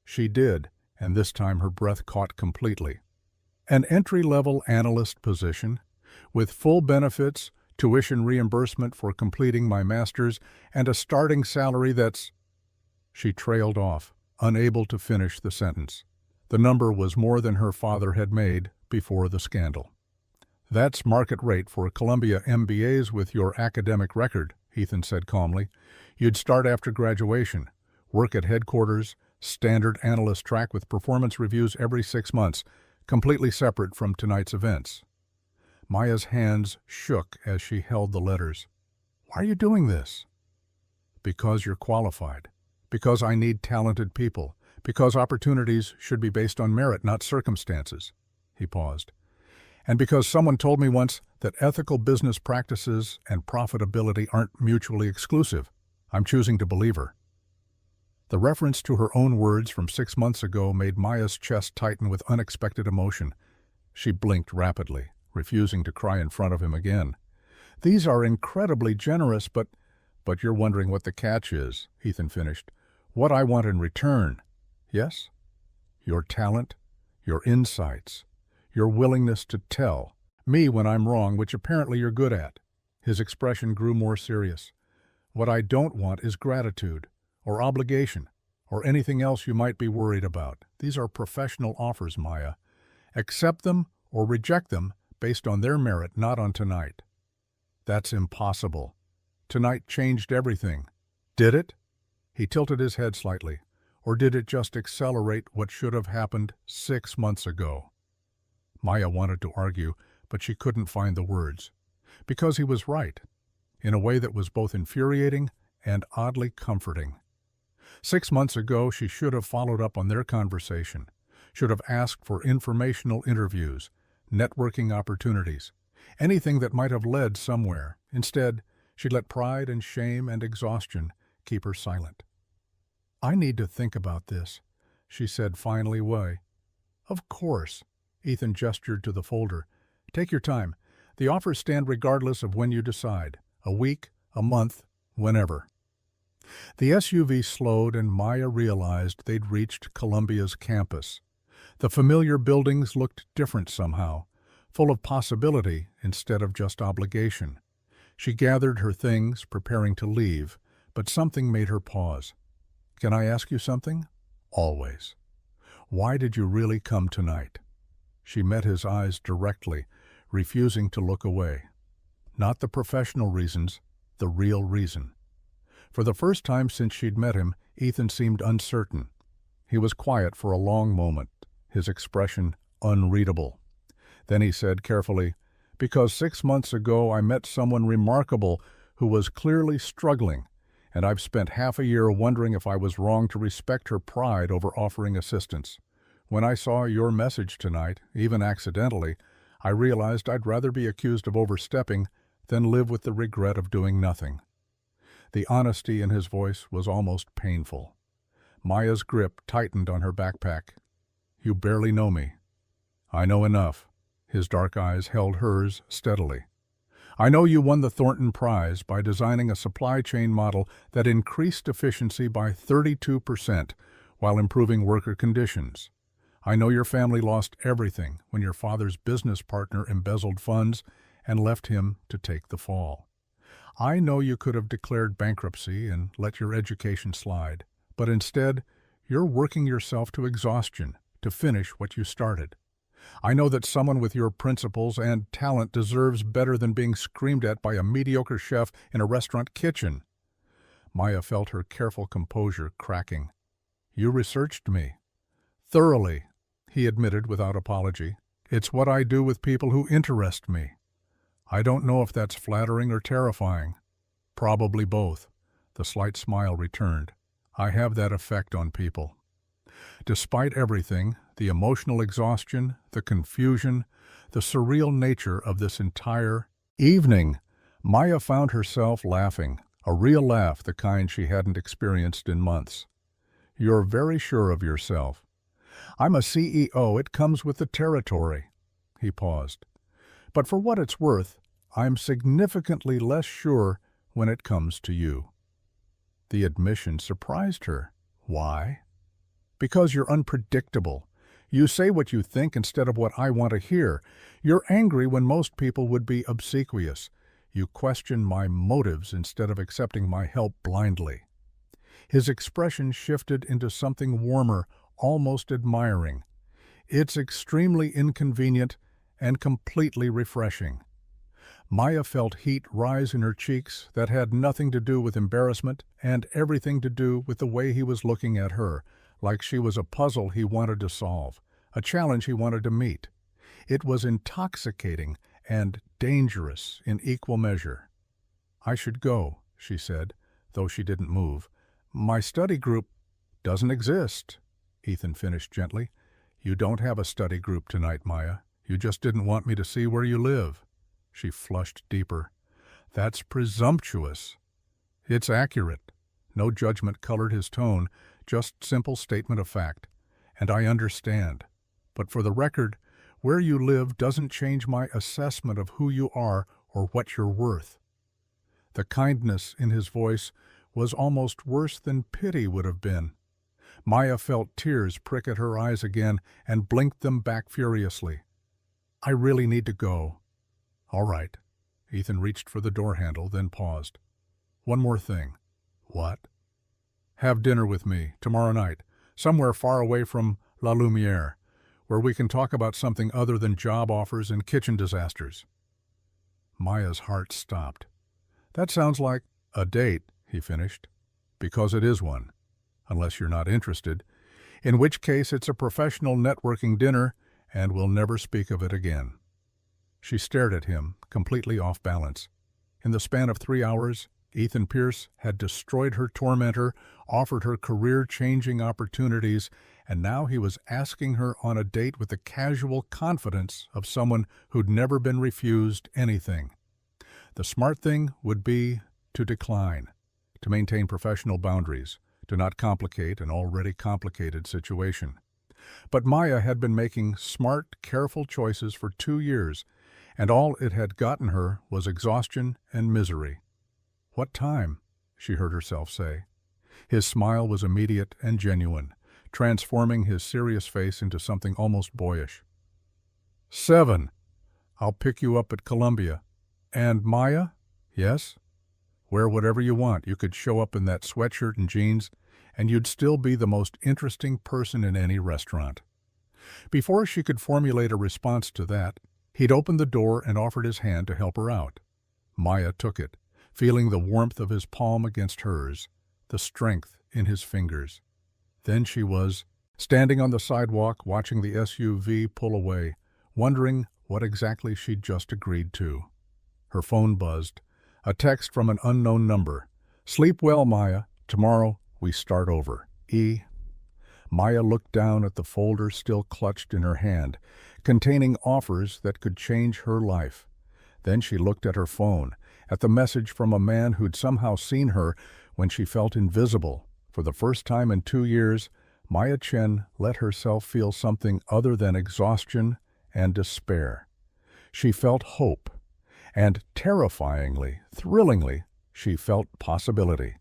She did, and this time her breath caught completely. An entry-level analyst position, with full benefits, tuition reimbursement for completing my master's, and a starting salary that's... She trailed off, unable to finish the sentence. The number was more than her father had made before the scandal. That's market rate for Columbia MBAs with your academic record, Ethan said calmly. You'd start after graduation, work at headquarters, standard analyst track with performance reviews every 6 months, completely separate from tonight's events. Maya's hands shook as she held the letters. Why are you doing this? Because you're qualified. Because I need talented people. Because opportunities should be based on merit, not circumstances. He paused. And because someone told me once that ethical business practices and profitability aren't mutually exclusive. I'm choosing to believe her. The reference to her own words from 6 months ago made Maya's chest tighten with unexpected emotion. She blinked rapidly, refusing to cry in front of him again. These are incredibly generous, but you're wondering what the catch is, Ethan finished. What I want in return. Yes? Your talent, your insights, your willingness to tell me when I'm wrong, which apparently you're good at. His expression grew more serious. What I don't want is gratitude, or obligation, or anything else you might be worried about. These are professional offers, Maya. Accept them or reject them based on their merit, not on tonight. That's impossible. Tonight changed everything. Did it? He tilted his head slightly. Or did it just accelerate what should have happened 6 months ago? Maya wanted to argue, but she couldn't find the words. Because he was right, in a way that was both infuriating and oddly comforting. 6 months ago, she should have followed up on their conversation, should have asked for informational interviews, networking opportunities, anything that might have led somewhere. Instead, she let pride and shame and exhaustion keep her silent. I need to think about this, she said finally. Why? Of course. Ethan gestured to the folder. Take your time. The offers stand regardless of when you decide. A week, a month, whenever. The SUV slowed and Maya realized they'd reached Columbia's campus. The familiar buildings looked different somehow, full of possibility instead of just obligation. She gathered her things, preparing to leave, but something made her pause. Can I ask you something? Always. Why did you really come tonight? She met his eyes directly, refusing to look away. Not the professional reasons, the real reason. For the first time since she'd met him, Ethan seemed uncertain. He was quiet for a long moment, his expression unreadable. Then he said carefully, because 6 months ago I met someone remarkable who was clearly struggling, and I've spent half a year wondering if I was wrong to respect her pride over offering assistance. When I saw your message tonight, even accidentally, I realized I'd rather be accused of overstepping than live with the regret of doing nothing. The honesty in his voice was almost painful. Maya's grip tightened on her backpack. "You barely know me." "I know enough." His dark eyes held hers steadily. "I know you won the Thornton Prize by designing a supply chain model that increased efficiency by 32% while improving worker conditions. I know your family lost everything when your father's business partner embezzled funds and left him to take the fall. I know you could have declared bankruptcy and let your education slide, but instead, you're working yourself to exhaustion to finish what you started. I know that someone with your principles and talent deserves better than being screamed at by a mediocre chef in a restaurant kitchen." Maya felt her careful composure cracking. "You researched me." "Thoroughly," he admitted without apology. "It's what I do with people who interest me." "I don't know if that's flattering or terrifying." "Probably both." The slight smile returned. "I have that effect on people." Despite everything, the emotional exhaustion, the confusion, the surreal nature of this entire evening, Maya found herself laughing, a real laugh, the kind she hadn't experienced in months. "You're very sure of yourself." "I'm a CEO, it comes with the territory." He paused. "But for what it's worth, I'm significantly less sure when it comes to you." The admission surprised her. "Why?" "Because you're unpredictable. You say what you think instead of what I want to hear. You're angry when most people would be obsequious. You question my motives instead of accepting my help blindly." His expression shifted into something warmer, almost admiring. "It's extremely inconvenient and completely refreshing." Maya felt heat rise in her cheeks that had nothing to do with embarrassment and everything to do with the way he was looking at her, like she was a puzzle he wanted to solve, a challenge he wanted to meet. It was intoxicating and dangerous in equal measure. "I should go," she said, though she didn't move. "My study group doesn't exist," Ethan finished gently. "You don't have a study group tonight, Maya. You just didn't want me to see where you live." She flushed deeper. "That's presumptuous." "It's accurate." No judgment colored his tone, just simple statement of fact. "And I understand. But for the record, where you live doesn't change my assessment of who you are or what you're worth." The kindness in his voice was almost worse than pity would have been. Maya felt tears prick at her eyes again and blinked them back furiously. "I really need to go." "All right." Ethan reached for the door handle, then paused. "One more thing." "What?" "Have dinner with me, tomorrow night, somewhere far away from La Lumiere, where we can talk about something other than job offers and kitchen disasters." Maya's heart stopped. "That sounds like a date," he finished. "Because it is one. Unless you're not interested, in which case it's a professional networking dinner and we'll never speak of it again." She stared at him, completely off balance. In the span of 3 hours, Ethan Pierce had destroyed her tormentor, offered her career-changing opportunities, and now he was asking her on a date with the casual confidence of someone who'd never been refused anything. The smart thing would be to decline, to maintain professional boundaries, to not complicate an already complicated situation. But Maya had been making smart, careful choices for 2 years, and all it had gotten her was exhaustion and misery. "What time?" she heard herself say. His smile was immediate and genuine, transforming his serious face into something almost boyish. 7. I'll pick you up at Columbia. And Maya? Yes? Wear whatever you want. You could show up in that sweatshirt and jeans, and you'd still be the most interesting person in any restaurant. Before she could formulate a response to that, he'd opened the door and offered his hand to help her out. Maya took it, feeling the warmth of his palm against hers, the strength in his fingers. Then she was standing on the sidewalk watching the SUV pull away, wondering what exactly she'd just agreed to. Her phone buzzed. A text from an unknown number. "Sleep well, Maya. Tomorrow we start over. E." Maya looked down at the folder still clutched in her hand, containing offers that could change her life. Then she looked at her phone, at the message from a man who'd somehow seen her when she felt invisible. For the first time in 2 years, Maya Chen let herself feel something other than exhaustion and despair. She felt hope, and terrifyingly, thrillingly, she felt possibility.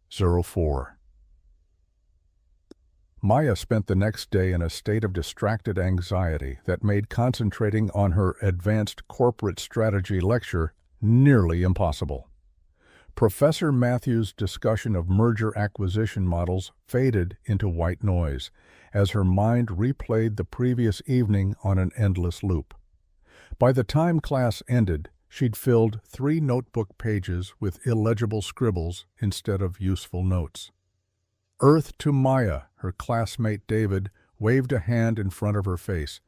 04. Maya spent the next day in a state of distracted anxiety that made concentrating on her advanced corporate strategy lecture nearly impossible. Professor Matthews' discussion of merger-acquisition models faded into white noise as her mind replayed the previous evening on an endless loop. By the time class ended, she'd filled 3 notebook pages with illegible scribbles instead of useful notes. Earth to Maya, her classmate David waved a hand in front of her face.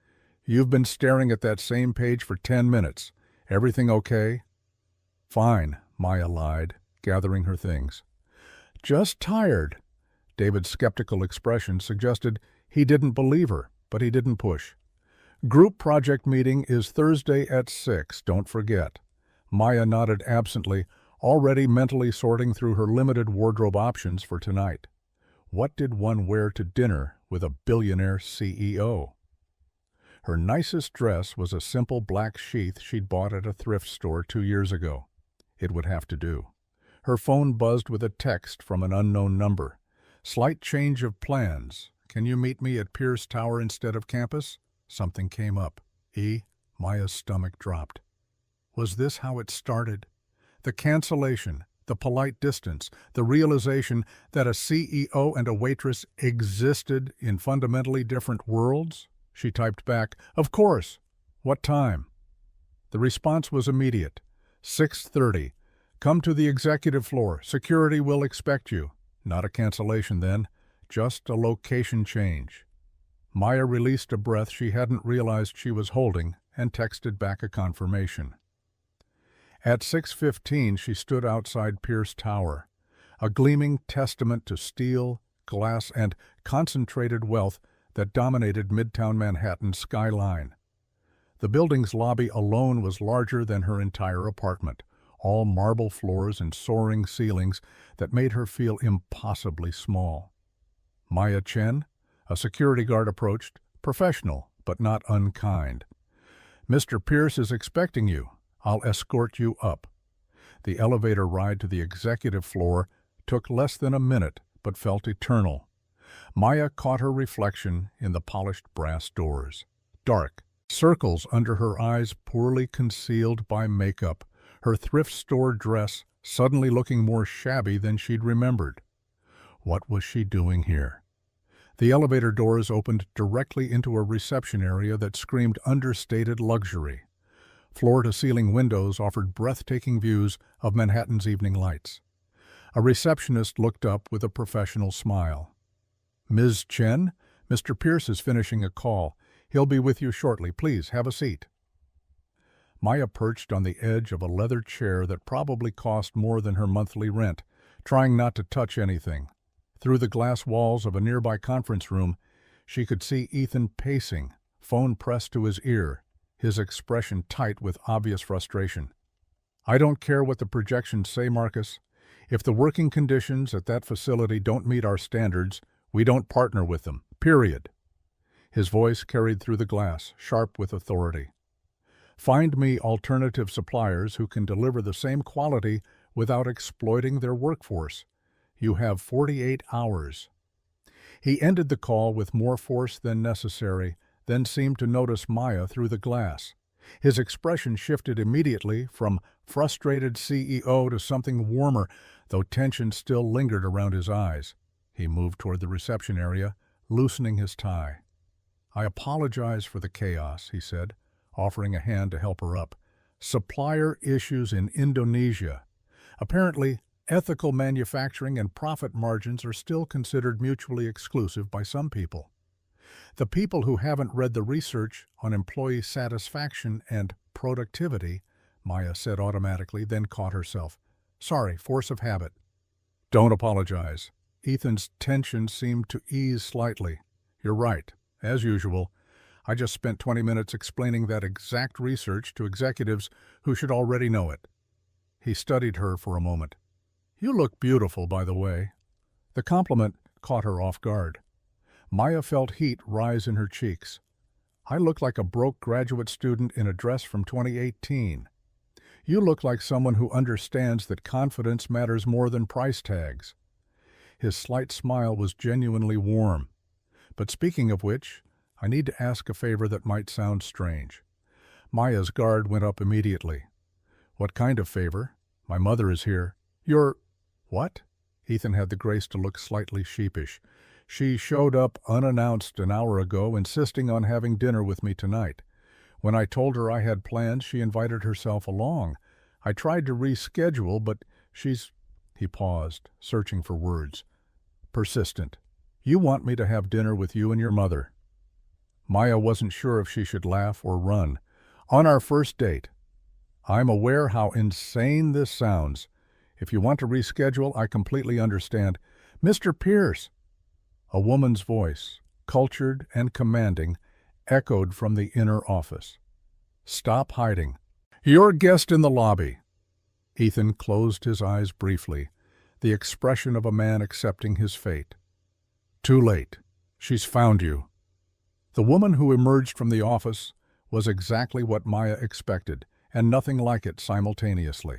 "You've been staring at that same page for 10 minutes. Everything okay?" "Fine," Maya lied, gathering her things. "Just tired." David's skeptical expression suggested he didn't believe her, but he didn't push. "Group project meeting is Thursday at 6, don't forget." Maya nodded absently, already mentally sorting through her limited wardrobe options for tonight. What did one wear to dinner with a billionaire CEO? Her nicest dress was a simple black sheath she'd bought at a thrift store 2 years ago. It would have to do. Her phone buzzed with a text from an unknown number. "Slight change of plans. Can you meet me at Pierce Tower instead of campus?" Something came up. Maya's stomach dropped. Was this how it started? The cancellation, the polite distance, the realization that a CEO and a waitress existed in fundamentally different worlds? She typed back, "Of course. What time?" The response was immediate. 6:30. "Come to the executive floor. Security will expect you." Not a cancellation then, just a location change. Maya released a breath she hadn't realized she was holding and texted back a confirmation. At 6:15, she stood outside Pierce Tower, a gleaming testament to steel, glass, and concentrated wealth that dominated Midtown Manhattan's skyline. The building's lobby alone was larger than her entire apartment, all marble floors and soaring ceilings that made her feel impossibly small. Maya Chen? A security guard approached, professional but not unkind. "Mr. Pierce is expecting you. I'll escort you up." The elevator ride to the executive floor took less than a minute, but felt eternal. Maya caught her reflection in the polished brass doors. Dark, circles under her eyes poorly concealed by makeup, her thrift store dress suddenly looking more shabby than she'd remembered. What was she doing here? The elevator doors opened directly into a reception area that screamed understated luxury. Floor-to-ceiling windows offered breathtaking views of Manhattan's evening lights. A receptionist looked up with a professional smile. "Ms. Chen, Mr. Pierce is finishing a call. He'll be with you shortly. Please have a seat." Maya perched on the edge of a leather chair that probably cost more than her monthly rent, trying not to touch anything. Through the glass walls of a nearby conference room, she could see Ethan pacing, phone pressed to his ear, his expression tight with obvious frustration. "I don't care what the projections say, Marcus. If the working conditions at that facility don't meet our standards, we don't partner with them. Period." His voice carried through the glass, sharp with authority. "Find me alternative suppliers who can deliver the same quality without exploiting their workforce. You have 48 hours. He ended the call with more force than necessary, then seemed to notice Maya through the glass. His expression shifted immediately from frustrated CEO to something warmer, though tension still lingered around his eyes. He moved toward the reception area, loosening his tie. "I apologize for the chaos," he said, offering a hand to help her up. "Supplier issues in Indonesia. Apparently, ethical manufacturing and profit margins are still considered mutually exclusive by some people. The people who haven't read the research on employee satisfaction and productivity," Maya said automatically, then caught herself. "Sorry, force of habit." "Don't apologize." Ethan's tension seemed to ease slightly. "You're right, As usual, I just spent 20 minutes explaining that exact research to executives who should already know it. He studied her for a moment. You look beautiful, by the way. The compliment caught her off guard. Maya felt heat rise in her cheeks. I look like a broke graduate student in a dress from 2018. You look like someone who understands that confidence matters more than price tags. His slight smile was genuinely warm. But speaking of which, I need to ask a favor that might sound strange. Maya's guard went up immediately. What kind of favor? My mother is here. You're... What? Ethan had the grace to look slightly sheepish. She showed up unannounced an hour ago, insisting on having dinner with me tonight. When I told her I had plans, she invited herself along. I tried to reschedule, but she's... He paused, searching for words. Persistent. You want me to have dinner with you and your mother. Maya wasn't sure if she should laugh or run. On our first date. I'm aware how insane this sounds. If you want to reschedule, I completely understand. Mr. Pierce! A woman's voice, cultured and commanding, echoed from the inner office. Stop hiding. Your guest in the lobby. Ethan closed his eyes briefly, the expression of a man accepting his fate. Too late. She's found you. The woman who emerged from the office was exactly what Maya expected, and nothing like it simultaneously.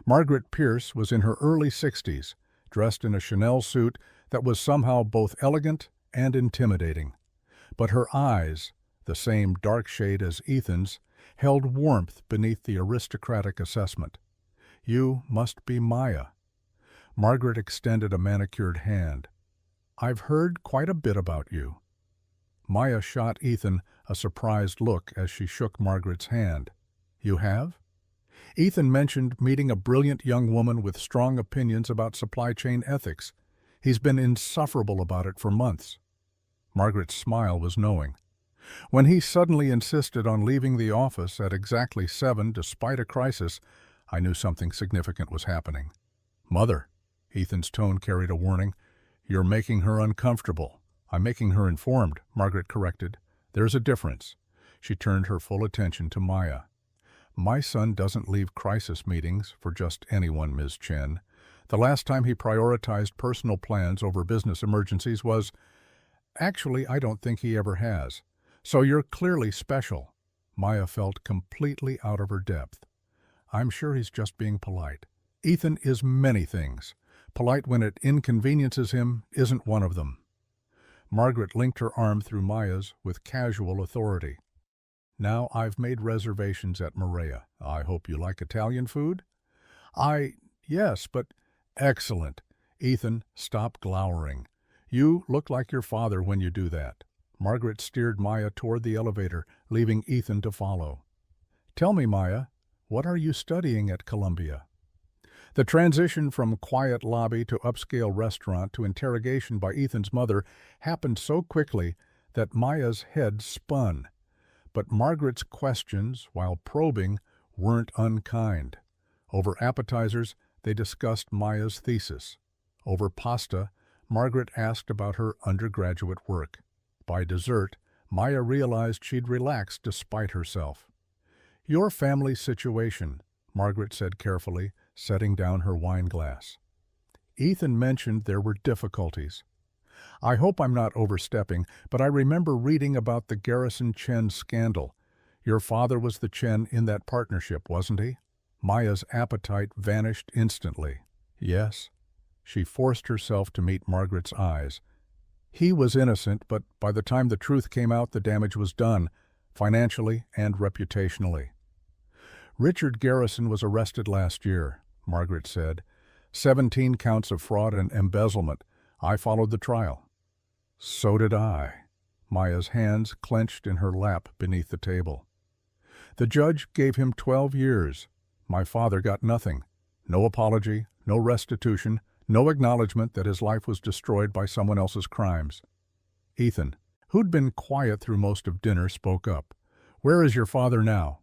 Margaret Pierce was in her early 60s, dressed in a Chanel suit that was somehow both elegant and intimidating. But her eyes, the same dark shade as Ethan's, held warmth beneath the aristocratic assessment. You must be Maya. Margaret extended a manicured hand. I've heard quite a bit about you. Maya shot Ethan a surprised look as she shook Margaret's hand. You have? Ethan mentioned meeting a brilliant young woman with strong opinions about supply chain ethics. He's been insufferable about it for months. Margaret's smile was knowing. When he suddenly insisted on leaving the office at exactly 7 despite a crisis, I knew something significant was happening. Mother, Ethan's tone carried a warning, you're making her uncomfortable. I'm making her informed, Margaret corrected. There's a difference. She turned her full attention to Maya. My son doesn't leave crisis meetings for just anyone, Ms. Chen. The last time he prioritized personal plans over business emergencies was... Actually, I don't think he ever has. So you're clearly special. Maya felt completely out of her depth. I'm sure he's just being polite. Ethan is many things. Polite when it inconveniences him isn't one of them. Margaret linked her arm through Maya's with casual authority. Now I've made reservations at Maria. I hope you like Italian food? Yes, but... Excellent. Ethan, stop glowering. You look like your father when you do that. Margaret steered Maya toward the elevator, leaving Ethan to follow. Tell me, Maya, what are you studying at Columbia? The transition from quiet lobby to upscale restaurant to interrogation by Ethan's mother happened so quickly that Maya's head spun. But Margaret's questions, while probing, weren't unkind. Over appetizers, they discussed Maya's thesis. Over pasta, Margaret asked about her undergraduate work. By dessert, Maya realized she'd relaxed despite herself. Your family situation, Margaret said carefully, setting down her wine glass. Ethan mentioned there were difficulties. I hope I'm not overstepping, but I remember reading about the Garrison Chen scandal. Your father was the Chen in that partnership, wasn't he? Maya's appetite vanished instantly. Yes. She forced herself to meet Margaret's eyes. He was innocent, but by the time the truth came out, the damage was done, financially and reputationally. Richard Garrison was arrested last year, Margaret said. 17 counts of fraud and embezzlement. I followed the trial. So did I. Maya's hands clenched in her lap beneath the table. The judge gave him 12 years. My father got nothing. No apology, no restitution, no acknowledgement that his life was destroyed by someone else's crimes. Ethan, who'd been quiet through most of dinner, spoke up. Where is your father now?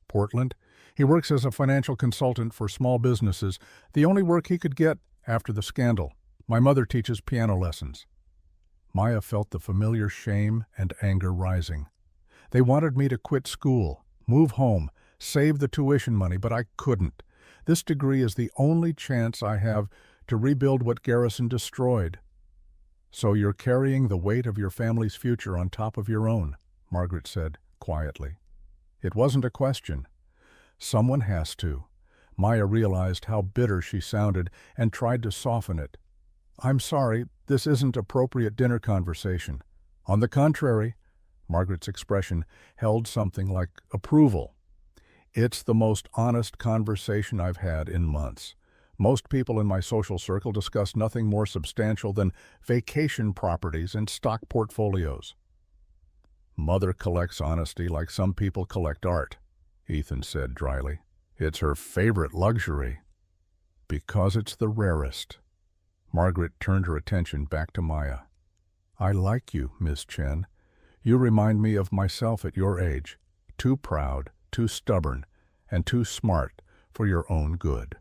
Portland. He works as a financial consultant for small businesses, the only work he could get after the scandal. My mother teaches piano lessons. Maya felt the familiar shame and anger rising. They wanted me to quit school, move home, save the tuition money, but I couldn't. This degree is the only chance I have to rebuild what Garrison destroyed. So you're carrying the weight of your family's future on top of your own, Margaret said quietly. It wasn't a question. Someone has to. Maya realized how bitter she sounded and tried to soften it. I'm sorry, this isn't appropriate dinner conversation. On the contrary, Margaret's expression held something like approval. It's the most honest conversation I've had in months. Most people in my social circle discuss nothing more substantial than vacation properties and stock portfolios. Mother collects honesty like some people collect art, Ethan said dryly. It's her favorite luxury. Because it's the rarest. Margaret turned her attention back to Maya. I like you, Miss Chen. You remind me of myself at your age. Too proud, too stubborn, and too smart for your own good.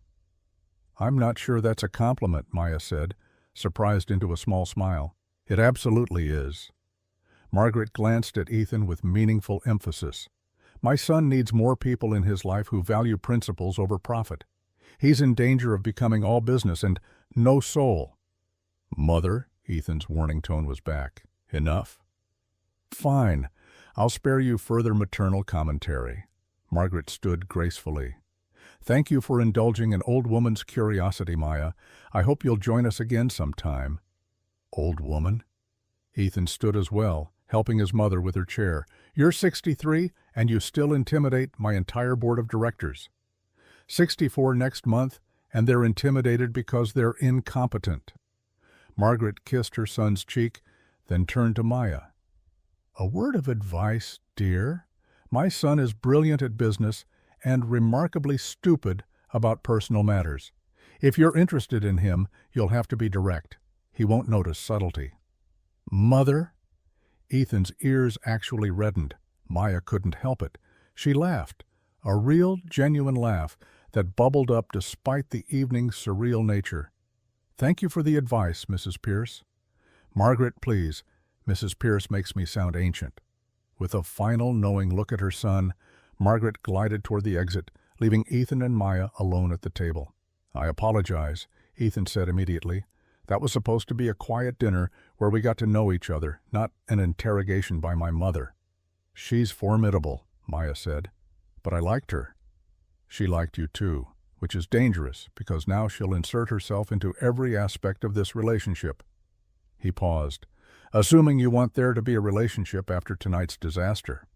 I'm not sure that's a compliment, Maya said, surprised into a small smile. It absolutely is. Margaret glanced at Ethan with meaningful emphasis. My son needs more people in his life who value principles over profit. He's in danger of becoming all business and no soul. Mother, Ethan's warning tone was back. Enough? Fine. I'll spare you further maternal commentary. Margaret stood gracefully. Thank you for indulging an old woman's curiosity, Maya. I hope you'll join us again sometime. Old woman? Ethan stood as well, helping his mother with her chair. You're 63, and you still intimidate my entire board of directors. 64 next month, and they're intimidated because they're incompetent. Margaret kissed her son's cheek, then turned to Maya. A word of advice, dear. My son is brilliant at business and remarkably stupid about personal matters. If you're interested in him, you'll have to be direct. He won't notice subtlety. Mother? Ethan's ears actually reddened. Maya couldn't help it. She laughed, a real, genuine laugh that bubbled up despite the evening's surreal nature. Thank you for the advice, Mrs. Pierce. Margaret, please. Mrs. Pierce makes me sound ancient. With a final, knowing look at her son, Margaret glided toward the exit, leaving Ethan and Maya alone at the table. I apologize, Ethan said immediately. That was supposed to be a quiet dinner where we got to know each other, not an interrogation by my mother. She's formidable, Maya said, but I liked her. She liked you too, which is dangerous because now she'll insert herself into every aspect of this relationship. He paused. Assuming you want there to be a relationship after tonight's disaster.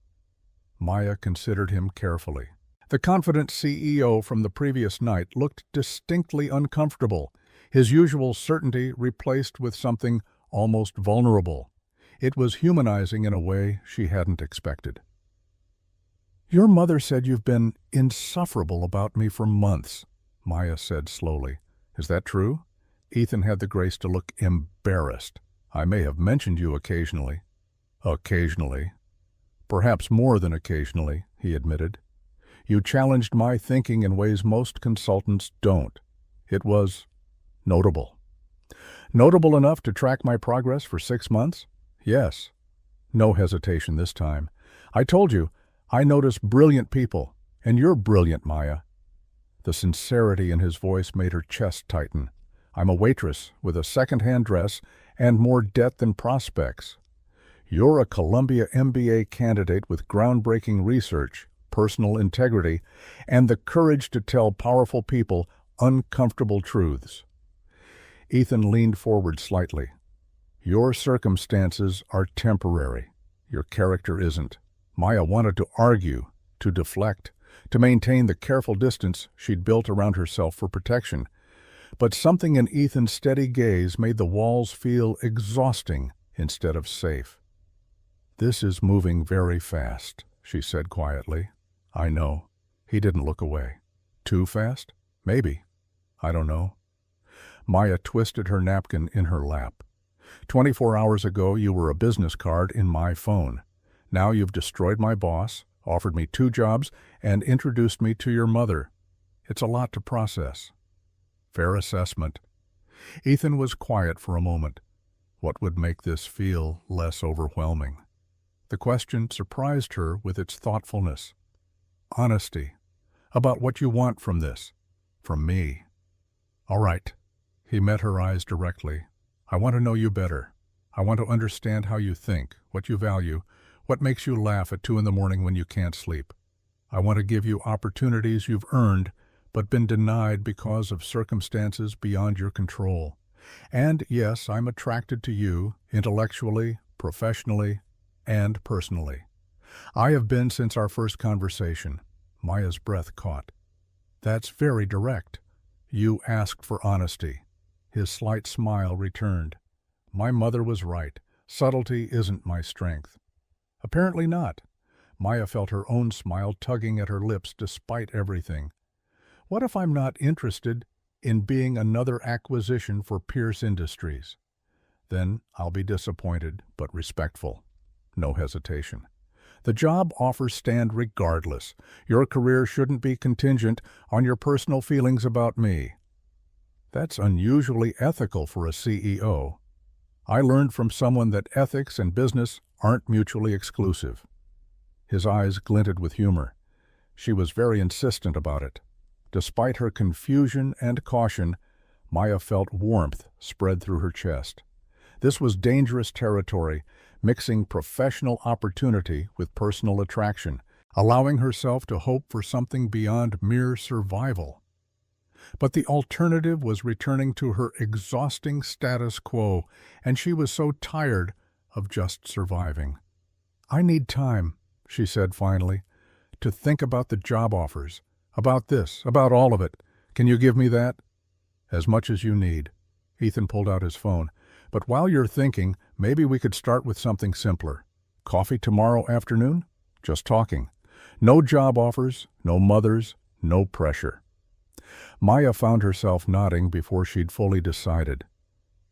Maya considered him carefully. The confident CEO from the previous night looked distinctly uncomfortable, his usual certainty replaced with something almost vulnerable. It was humanizing in a way she hadn't expected. Your mother said you've been insufferable about me for months, Maya said slowly. Is that true? Ethan had the grace to look embarrassed. I may have mentioned you occasionally. Occasionally. Perhaps more than occasionally, he admitted. You challenged my thinking in ways most consultants don't. It was notable. Notable enough to track my progress for 6 months? Yes. No hesitation this time. I told you, I notice brilliant people, and you're brilliant, Maya. The sincerity in his voice made her chest tighten. I'm a waitress with a second-hand dress and more debt than prospects. You're a Columbia MBA candidate with groundbreaking research, personal integrity, and the courage to tell powerful people uncomfortable truths. Ethan leaned forward slightly. Your circumstances are temporary. Your character isn't. Maya wanted to argue, to deflect, to maintain the careful distance she'd built around herself for protection. But something in Ethan's steady gaze made the walls feel exhausting instead of safe. This is moving very fast, she said quietly. I know. He didn't look away. Too fast? Maybe. I don't know. Maya twisted her napkin in her lap. 24 hours ago, you were a business card in my phone. Now you've destroyed my boss, offered me 2 jobs, and introduced me to your mother. It's a lot to process. Fair assessment. Ethan was quiet for a moment. What would make this feel less overwhelming? The question surprised her with its thoughtfulness. Honesty. About what you want from this. From me. All right. He met her eyes directly. I want to know you better. I want to understand how you think, what you value, what makes you laugh at 2 in the morning when you can't sleep. I want to give you opportunities you've earned but been denied because of circumstances beyond your control. And yes, I'm attracted to you intellectually, professionally, and personally. I have been since our first conversation. Maya's breath caught. That's very direct. You asked for honesty. His slight smile returned. My mother was right. Subtlety isn't my strength. Apparently not. Maya felt her own smile tugging at her lips despite everything. What if I'm not interested in being another acquisition for Pierce Industries? Then I'll be disappointed, but respectful. No hesitation. The job offers stand regardless. Your career shouldn't be contingent on your personal feelings about me. That's unusually ethical for a CEO. I learned from someone that ethics and business aren't mutually exclusive. His eyes glinted with humor. She was very insistent about it. Despite her confusion and caution, Maya felt warmth spread through her chest. This was dangerous territory, mixing professional opportunity with personal attraction, allowing herself to hope for something beyond mere survival. But the alternative was returning to her exhausting status quo, and she was so tired of just surviving. I need time, she said finally, to think about the job offers. About this, about all of it. Can you give me that? As much as you need. Ethan pulled out his phone. But while you're thinking, maybe we could start with something simpler. Coffee tomorrow afternoon? Just talking. No job offers, no mothers, no pressure. Maya found herself nodding before she'd fully decided.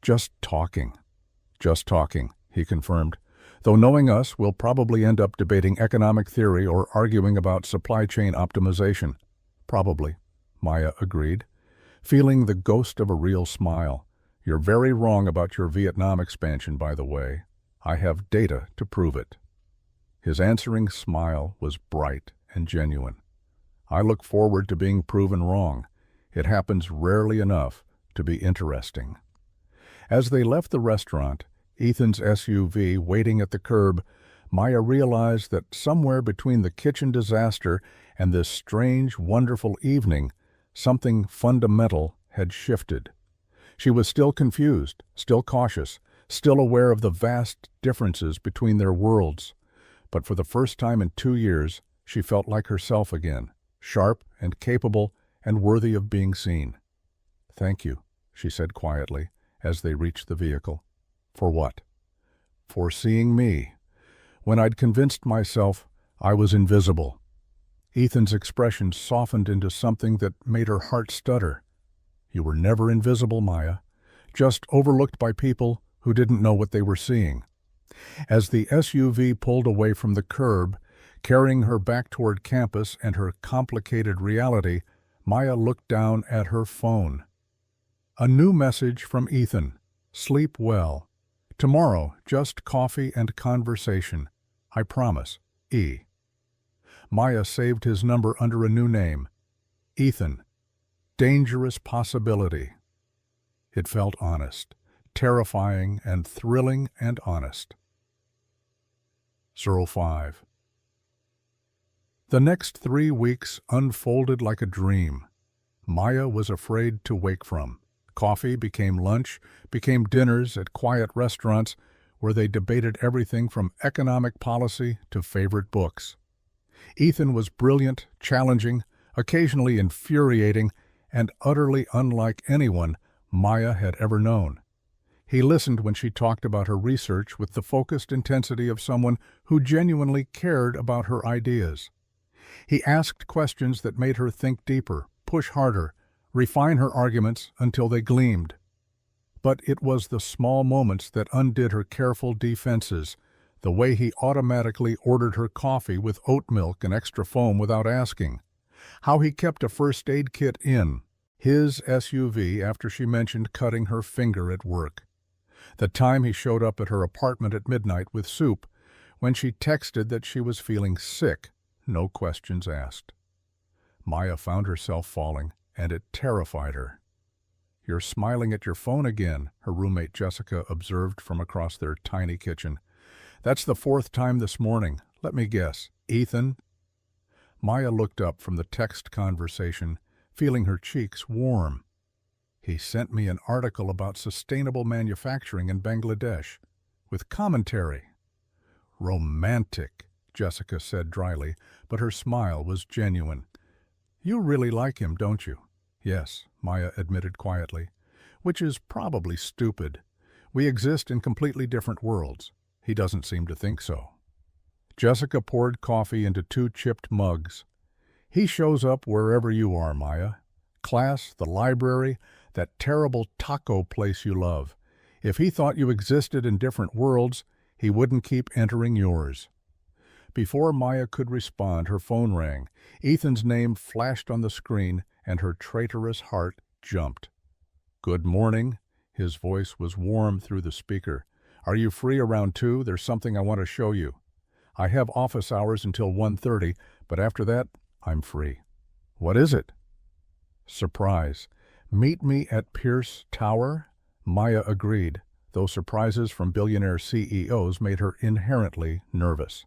Just talking. Just talking, he confirmed. Though knowing us, we'll probably end up debating economic theory or arguing about supply chain optimization. Probably, Maya agreed, feeling the ghost of a real smile. You're very wrong about your Vietnam expansion, by the way. I have data to prove it. His answering smile was bright and genuine. I look forward to being proven wrong. It happens rarely enough to be interesting. As they left the restaurant, Ethan's SUV waiting at the curb, Maya realized that somewhere between the kitchen disaster and this strange, wonderful evening, something fundamental had shifted. She was still confused, still cautious, still aware of the vast differences between their worlds. But for the first time in 2 years, she felt like herself again, sharp and capable and worthy of being seen. Thank you, she said quietly as they reached the vehicle. For what? For seeing me. When I'd convinced myself I was invisible. Ethan's expression softened into something that made her heart stutter. You were never invisible, Maya, just overlooked by people who didn't know what they were seeing. As the SUV pulled away from the curb, carrying her back toward campus and her complicated reality, Maya looked down at her phone. A new message from Ethan. Sleep well. Tomorrow, just coffee and conversation. I promise. E. Maya saved his number under a new name. Ethan. Dangerous possibility. It felt honest, terrifying and thrilling and honest. 05. The next 3 weeks unfolded like a dream. Maya was afraid to wake from. Coffee became lunch, became dinners at quiet restaurants where they debated everything from economic policy to favorite books. Ethan was brilliant, challenging, occasionally infuriating, and utterly unlike anyone Maya had ever known. He listened when she talked about her research with the focused intensity of someone who genuinely cared about her ideas. He asked questions that made her think deeper, push harder, refine her arguments until they gleamed. But it was the small moments that undid her careful defenses, the way he automatically ordered her coffee with oat milk and extra foam without asking, how he kept a first aid kit in his SUV after she mentioned cutting her finger at work. The time he showed up at her apartment at midnight with soup, when she texted that she was feeling sick, no questions asked. Maya found herself falling, and it terrified her. "You're smiling at your phone again," her roommate Jessica observed from across their tiny kitchen. "That's the fourth time this morning. Let me guess. Ethan?" Maya looked up from the text conversation, feeling her cheeks warm. "He sent me an article about sustainable manufacturing in Bangladesh, with commentary." "Romantic," Jessica said dryly, but her smile was genuine. "You really like him, don't you?" "Yes," Maya admitted quietly, "which is probably stupid. We exist in completely different worlds. He doesn't seem to think so." Jessica poured coffee into 2 chipped mugs. "He shows up wherever you are, Maya. Class, the library, that terrible taco place you love. If he thought you existed in different worlds, he wouldn't keep entering yours." Before Maya could respond, her phone rang. Ethan's name flashed on the screen, and her traitorous heart jumped. "Good morning." His voice was warm through the speaker. "Are you free around 2? There's something I want to show you. I have office hours until 1:30, but after that, I'm free." "What is it?" "Surprise. Meet me at Pierce Tower?" Maya agreed, though surprises from billionaire CEOs made her inherently nervous.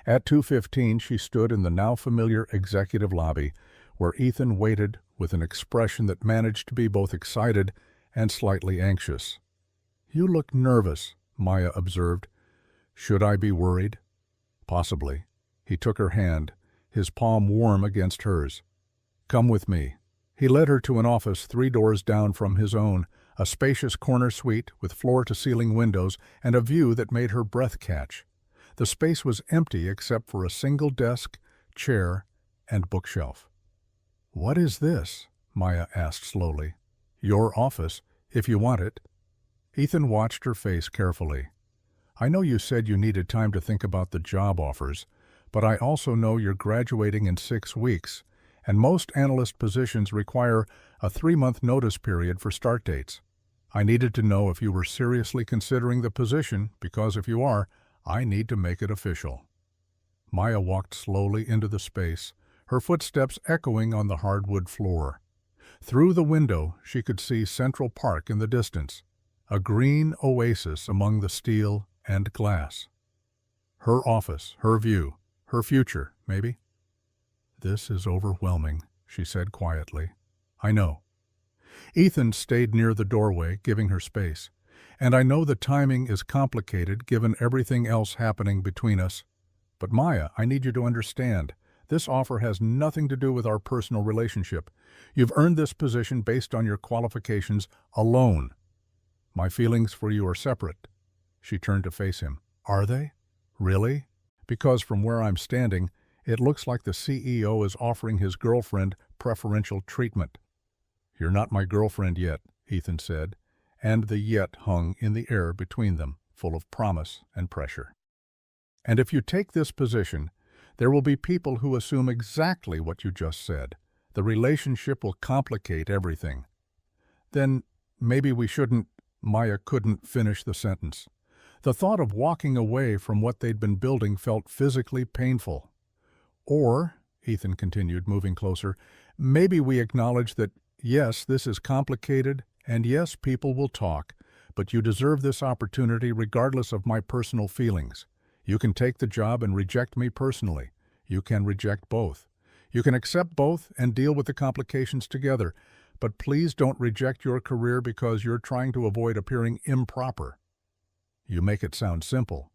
At 2:15, she stood in the now familiar executive lobby, where Ethan waited with an expression that managed to be both excited and slightly anxious. "You look nervous," Maya observed. "Should I be worried?" "Possibly." He took her hand, his palm warm against hers. "Come with me." He led her to an office 3 doors down from his own, a spacious corner suite with floor-to-ceiling windows and a view that made her breath catch. The space was empty except for a single desk, chair, and bookshelf. "What is this?" Maya asked slowly. "Your office, if you want it." Ethan watched her face carefully. "I know you said you needed time to think about the job offers, but I also know you're graduating in 6 weeks, and most analyst positions require a 3-month notice period for start dates. I needed to know if you were seriously considering the position, because if you are, I need to make it official." Maya walked slowly into the space, her footsteps echoing on the hardwood floor. Through the window, she could see Central Park in the distance, a green oasis among the steel and glass. Her office, her view, her future, maybe. "This is overwhelming," she said quietly. "I know." Ethan stayed near the doorway, giving her space. "And I know the timing is complicated given everything else happening between us. But Maya, I need you to understand, this offer has nothing to do with our personal relationship. You've earned this position based on your qualifications alone. My feelings for you are separate." She turned to face him. "Are they? Really? Because from where I'm standing, it looks like the CEO is offering his girlfriend preferential treatment." "You're not my girlfriend yet," Ethan said, and the yet hung in the air between them, full of promise and pressure. "And if you take this position, there will be people who assume exactly what you just said. The relationship will complicate everything." "Then maybe we shouldn't—" Maya couldn't finish the sentence. The thought of walking away from what they'd been building felt physically painful. "Or," Ethan continued, moving closer, "maybe we acknowledge that, yes, this is complicated, and yes, people will talk, but you deserve this opportunity regardless of my personal feelings. You can take the job and reject me personally. You can reject both. You can accept both and deal with the complications together, but please don't reject your career because you're trying to avoid appearing improper." "You make it sound simple."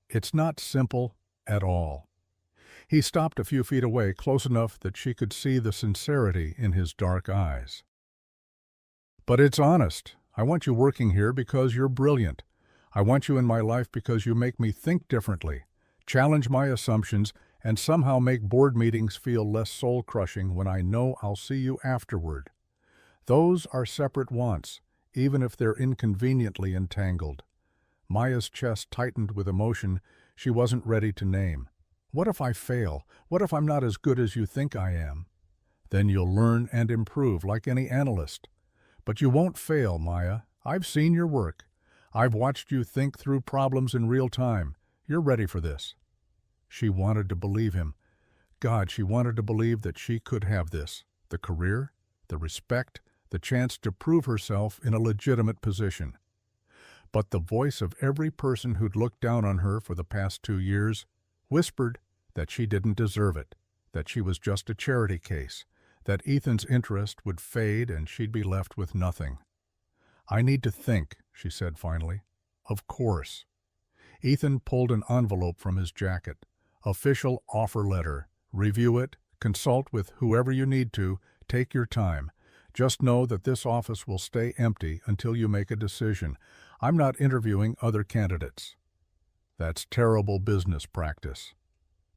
"It's not simple at all." He stopped a few feet away, close enough that she could see the sincerity in his dark eyes. "But it's honest. I want you working here because you're brilliant. I want you in my life because you make me think differently, challenge my assumptions, and somehow make board meetings feel less soul-crushing when I know I'll see you afterward. Those are separate wants, even if they're inconveniently entangled." Maya's chest tightened with emotion she wasn't ready to name. "What if I fail? What if I'm not as good as you think I am?" "Then you'll learn and improve like any analyst." "But you won't fail, Maya. I've seen your work. I've watched you think through problems in real time. You're ready for this." She wanted to believe him. God, she wanted to believe that she could have this: the career, the respect, the chance to prove herself in a legitimate position. But the voice of every person who'd looked down on her for the past 2 years whispered that she didn't deserve it, that she was just a charity case, that Ethan's interest would fade and she'd be left with nothing. "I need to think," she said finally. "Of course." Ethan pulled an envelope from his jacket. "Official offer letter. Review it, consult with whoever you need to, take your time. Just know that this office will stay empty until you make a decision. I'm not interviewing other candidates." "That's terrible business practice."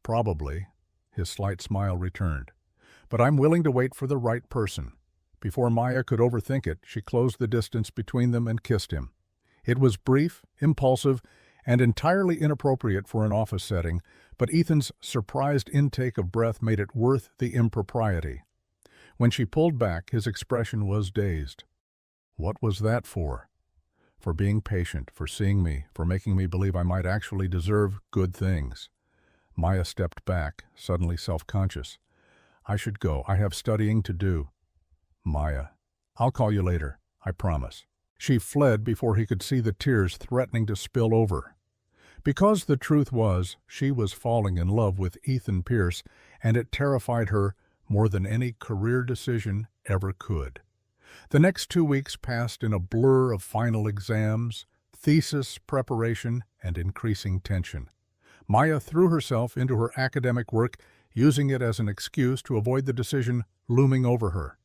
"Probably." His slight smile returned. "But I'm willing to wait for the right person." Before Maya could overthink it, she closed the distance between them and kissed him. It was brief, impulsive, and entirely inappropriate for an office setting, but Ethan's surprised intake of breath made it worth the impropriety. When she pulled back, his expression was dazed. "What was that for?" "For being patient, for seeing me, for making me believe I might actually deserve good things." Maya stepped back, suddenly self-conscious. "I should go. I have studying to do." "Maya, I'll call you later. I promise." She fled before he could see the tears threatening to spill over. Because the truth was, she was falling in love with Ethan Pierce, and it terrified her more than any career decision ever could. The next 2 weeks passed in a blur of final exams, thesis preparation, and increasing tension. Maya threw herself into her academic work, using it as an excuse to avoid the decision looming over her.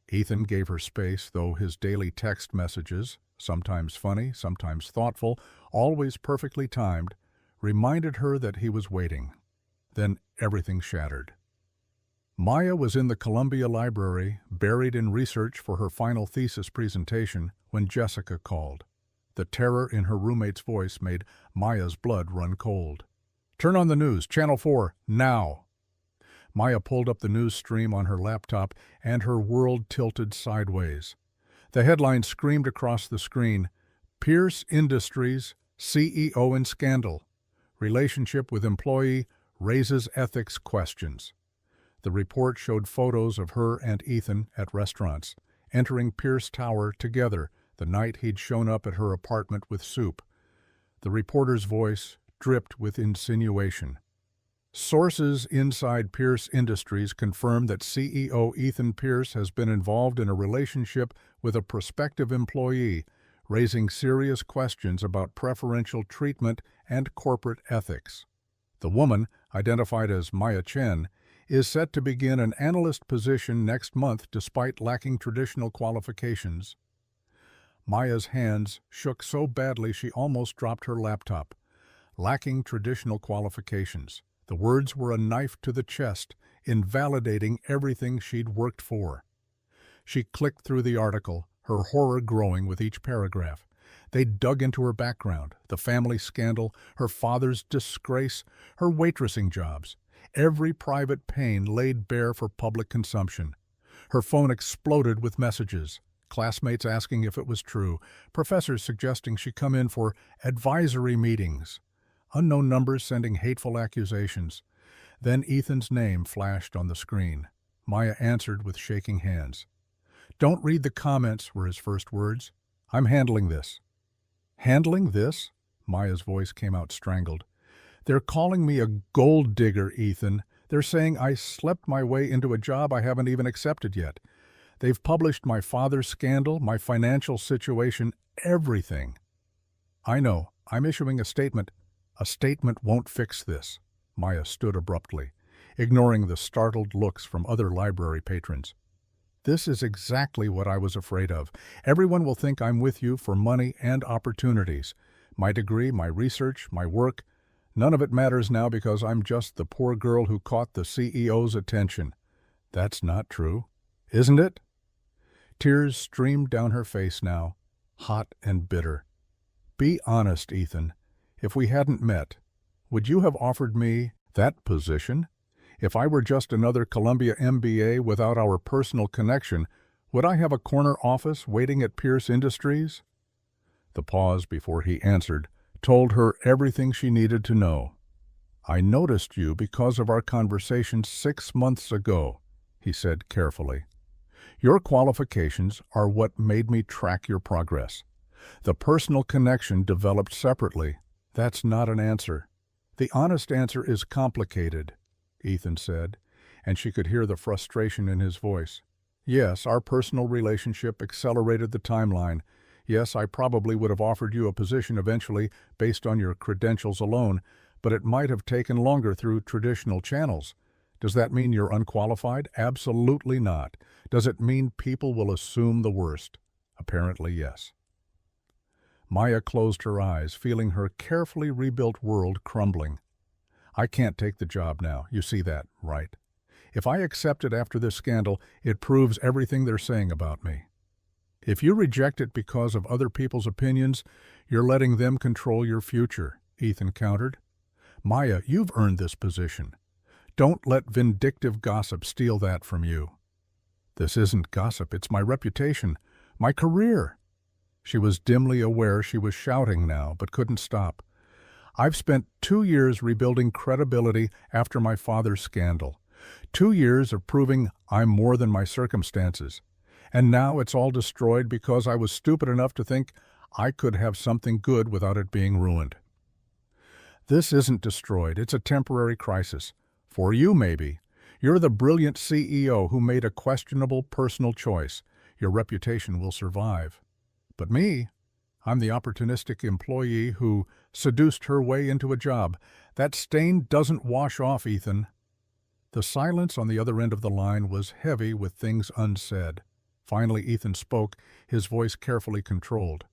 Ethan gave her space, though his daily text messages, sometimes funny, sometimes thoughtful, always perfectly timed, reminded her that he was waiting. Then everything shattered. Maya was in the Columbia Library, buried in research for her final thesis presentation, when Jessica called. The terror in her roommate's voice made Maya's blood run cold. "Turn on the news, Channel 4, now!" Maya pulled up the news stream on her laptop, and her world tilted sideways. The headline screamed across the screen: "Pierce Industries, CEO in scandal. Relationship with employee raises ethics questions." The report showed photos of her and Ethan at restaurants, entering Pierce Tower together the night he'd shown up at her apartment with soup. The reporter's voice dripped with insinuation. "Sources inside Pierce Industries confirm that CEO Ethan Pierce has been involved in a relationship with a prospective employee, raising serious questions about preferential treatment and corporate ethics." The woman, identified as Maya Chen, is set to begin an analyst position next month despite lacking traditional qualifications. Maya's hands shook so badly she almost dropped her laptop. Lacking traditional qualifications. The words were a knife to the chest, invalidating everything she'd worked for. She clicked through the article, her horror growing with each paragraph. They dug into her background, the family scandal, her father's disgrace, her waitressing jobs. Every private pain laid bare for public consumption. Her phone exploded with messages. Classmates asking if it was true, professors suggesting she come in for advisory meetings. Unknown numbers sending hateful accusations. Then Ethan's name flashed on the screen. Maya answered with shaking hands. "Don't read the comments," were his first words. "I'm handling this." "Handling this?" Maya's voice came out strangled. "They're calling me a gold digger, Ethan. They're saying I slept my way into a job I haven't even accepted yet. They've published my father's scandal, my financial situation, everything." "I know. I'm issuing a statement." "A statement won't fix this." Maya stood abruptly, ignoring the startled looks from other library patrons. "This is exactly what I was afraid of. Everyone will think I'm with you for money and opportunities. My degree, my research, my work, none of it matters now because I'm just the poor girl who caught the CEO's attention." "That's not true, isn't it?" Tears streamed down her face now, hot and bitter. "Be honest, Ethan. If we hadn't met, would you have offered me that position? If I were just another Columbia MBA without our personal connection, would I have a corner office waiting at Pierce Industries?" The pause before he answered told her everything she needed to know. "I noticed you because of our conversation 6 months ago," he said carefully. "Your qualifications are what made me track your progress. The personal connection developed separately. That's not an answer. The honest answer is complicated," Ethan said, and she could hear the frustration in his voice. "Yes, our personal relationship accelerated the timeline. Yes, I probably would have offered you a position eventually based on your credentials alone, but it might have taken longer through traditional channels. Does that mean you're unqualified? Absolutely not. Does it mean people will assume the worst? Apparently, yes." Maya closed her eyes, feeling her carefully rebuilt world crumbling. "I can't take the job now. You see that, right? If I accept it after this scandal, it proves everything they're saying about me. If you reject it because of other people's opinions, you're letting them control your future," Ethan countered. "Maya, you've earned this position. Don't let vindictive gossip steal that from you." "This isn't gossip, it's my reputation, my career." She was dimly aware she was shouting now, but couldn't stop. "I've spent 2 years rebuilding credibility after my father's scandal. 2 years of proving I'm more than my circumstances. And now it's all destroyed because I was stupid enough to think I could have something good without it being ruined." "This isn't destroyed, it's a temporary crisis. For you, maybe. You're the brilliant CEO who made a questionable personal choice. Your reputation will survive. But me, I'm the opportunistic employee who seduced her way into a job. That stain doesn't wash off, Ethan." The silence on the other end of the line was heavy with things unsaid. Finally, Ethan spoke, his voice carefully controlled.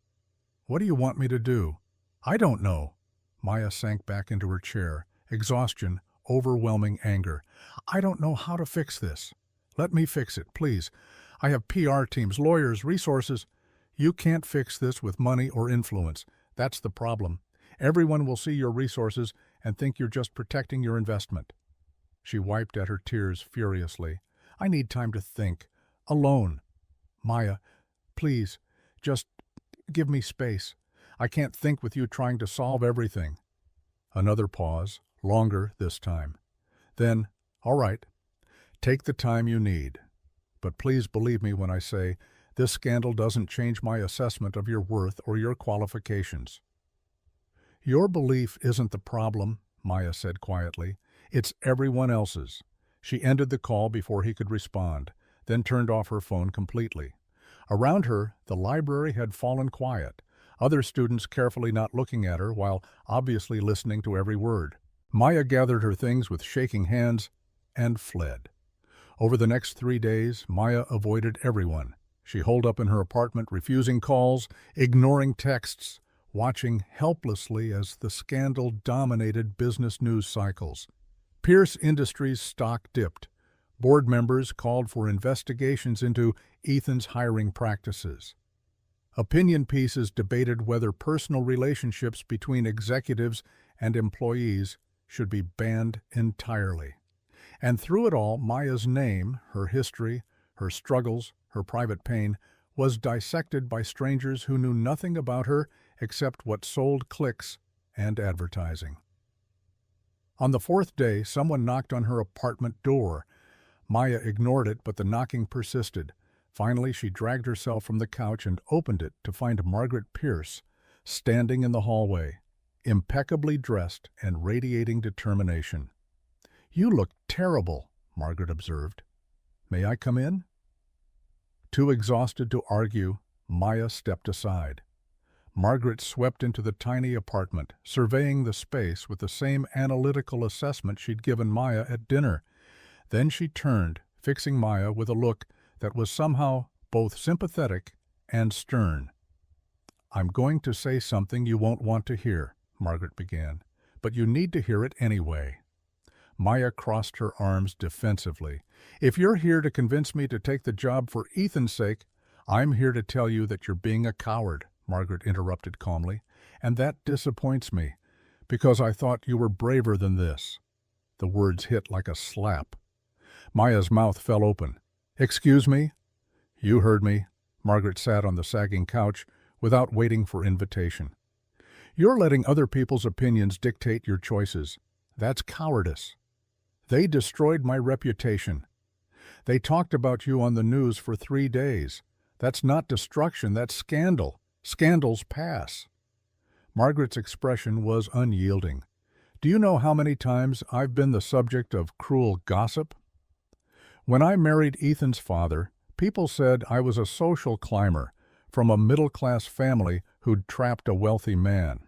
"What do you want me to do?" "I don't know." Maya sank back into her chair, exhaustion, overwhelming anger. "I don't know how to fix this. Let me fix it, please. I have PR teams, lawyers, resources." "You can't fix this with money or influence. That's the problem. Everyone will see your resources and think you're just protecting your investment." She wiped at her tears furiously. "I need time to think. Alone. Maya, please, just give me space. I can't think with you trying to solve everything." Another pause, longer this time. Then, "All right, take the time you need. But please believe me when I say this scandal doesn't change my assessment of your worth or your qualifications." "Your belief isn't the problem," Maya said quietly. "It's everyone else's." She ended the call before he could respond, then turned off her phone completely. Around her, the library had fallen quiet, other students carefully not looking at her while obviously listening to every word. Maya gathered her things with shaking hands and fled. Over the next 3 days, Maya avoided everyone. She holed up in her apartment, refusing calls, ignoring texts, watching helplessly as the scandal dominated business news cycles. Pierce Industries' stock dipped. Board members called for investigations into Ethan's hiring practices. Opinion pieces debated whether personal relationships between executives and employees should be banned entirely. And through it all, Maya's name, her history, her struggles, her private pain, was dissected by strangers who knew nothing about her except what sold clicks and advertising. On the 4th day, someone knocked on her apartment door. Maya ignored it, but the knocking persisted. Finally, she dragged herself from the couch and opened it to find Margaret Pierce standing in the hallway, impeccably dressed and radiating determination. "You look terrible," Margaret observed. "May I come in?" Too exhausted to argue, Maya stepped aside. Margaret swept into the tiny apartment, surveying the space with the same analytical assessment she'd given Maya at dinner. Then she turned, fixing Maya with a look that was somehow both sympathetic and stern. "I'm going to say something you won't want to hear," Margaret began, "but you need to hear it anyway." Maya crossed her arms defensively. "If you're here to convince me to take the job for Ethan's sake, I'm here to tell you that you're being a coward," Margaret interrupted calmly. "And that disappoints me, because I thought you were braver than this." The words hit like a slap. Maya's mouth fell open. "Excuse me?" "You heard me." Margaret sat on the sagging couch, without waiting for invitation. You're letting other people's opinions dictate your choices. That's cowardice. They destroyed my reputation. They talked about you on the news for 3 days. That's not destruction, that's scandal. Scandals pass. Margaret's expression was unyielding. Do you know how many times I've been the subject of cruel gossip? When I married Ethan's father, people said I was a social climber from a middle-class family who'd trapped a wealthy man.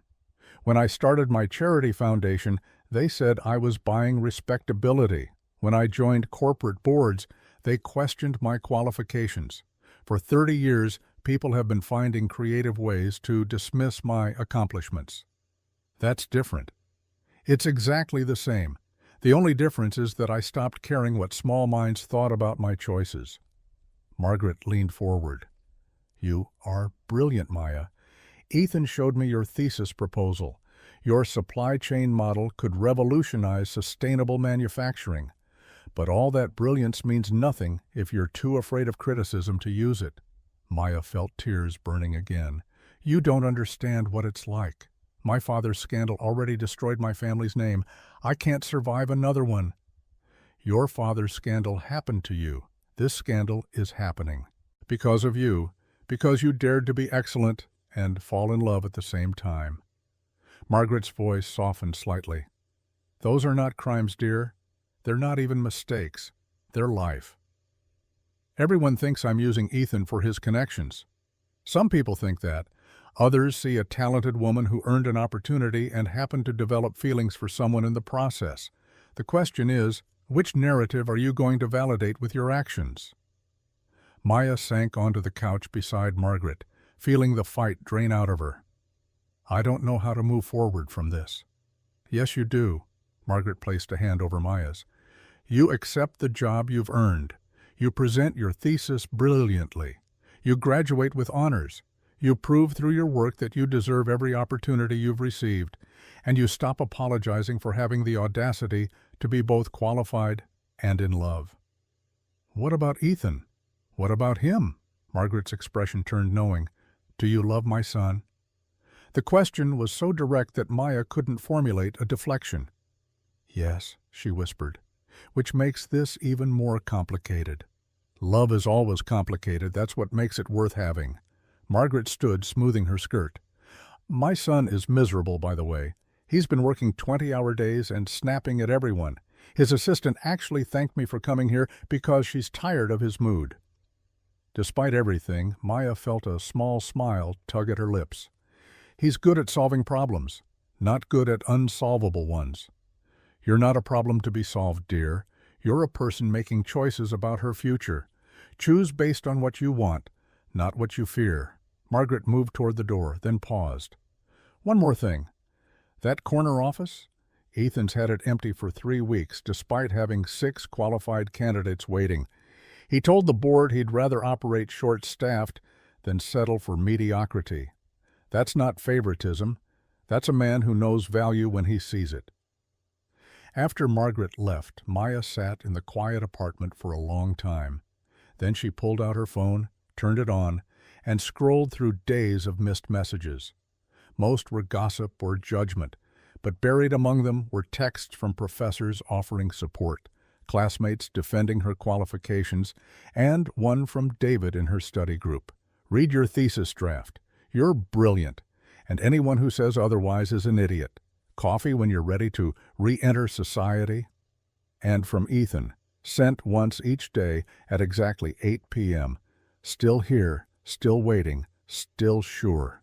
When I started my charity foundation, they said I was buying respectability. When I joined corporate boards, they questioned my qualifications. For 30 years, people have been finding creative ways to dismiss my accomplishments. That's different. It's exactly the same. The only difference is that I stopped caring what small minds thought about my choices. Margaret leaned forward. You are brilliant, Maya. Ethan showed me your thesis proposal. Your supply chain model could revolutionize sustainable manufacturing. But all that brilliance means nothing if you're too afraid of criticism to use it. Maya felt tears burning again. You don't understand what it's like. My father's scandal already destroyed my family's name. I can't survive another one. Your father's scandal happened to you. This scandal is happening. Because of you. Because you dared to be excellent and fall in love at the same time. Margaret's voice softened slightly. Those are not crimes, dear. They're not even mistakes. They're life. Everyone thinks I'm using Ethan for his connections. Some people think that. Others see a talented woman who earned an opportunity and happened to develop feelings for someone in the process. The question is, which narrative are you going to validate with your actions? Maya sank onto the couch beside Margaret, feeling the fight drain out of her. I don't know how to move forward from this. Yes, you do. Margaret placed a hand over Maya's. You accept the job you've earned. You present your thesis brilliantly. You graduate with honors. You prove through your work that you deserve every opportunity you've received, and you stop apologizing for having the audacity to be both qualified and in love. What about Ethan? What about him? Margaret's expression turned knowing. Do you love my son? The question was so direct that Maya couldn't formulate a deflection. Yes, she whispered, which makes this even more complicated. Love is always complicated. That's what makes it worth having. Margaret stood, smoothing her skirt. My son is miserable, by the way. He's been working 20-hour days and snapping at everyone. His assistant actually thanked me for coming here because she's tired of his mood. Despite everything, Maya felt a small smile tug at her lips. He's good at solving problems, not good at unsolvable ones. You're not a problem to be solved, dear. You're a person making choices about her future. Choose based on what you want, not what you fear. Margaret moved toward the door, then paused. One more thing. That corner office? Ethan's had it empty for 3 weeks, despite having 6 qualified candidates waiting. He told the board he'd rather operate short-staffed than settle for mediocrity. That's not favoritism. That's a man who knows value when he sees it. After Margaret left, Maya sat in the quiet apartment for a long time. Then she pulled out her phone, turned it on, and scrolled through days of missed messages. Most were gossip or judgment, but buried among them were texts from professors offering support, classmates defending her qualifications, and one from David in her study group. Read your thesis draft. You're brilliant, and anyone who says otherwise is an idiot. Coffee when you're ready to re-enter society? And from Ethan, sent once each day at exactly 8 p.m. Still here, still waiting, still sure.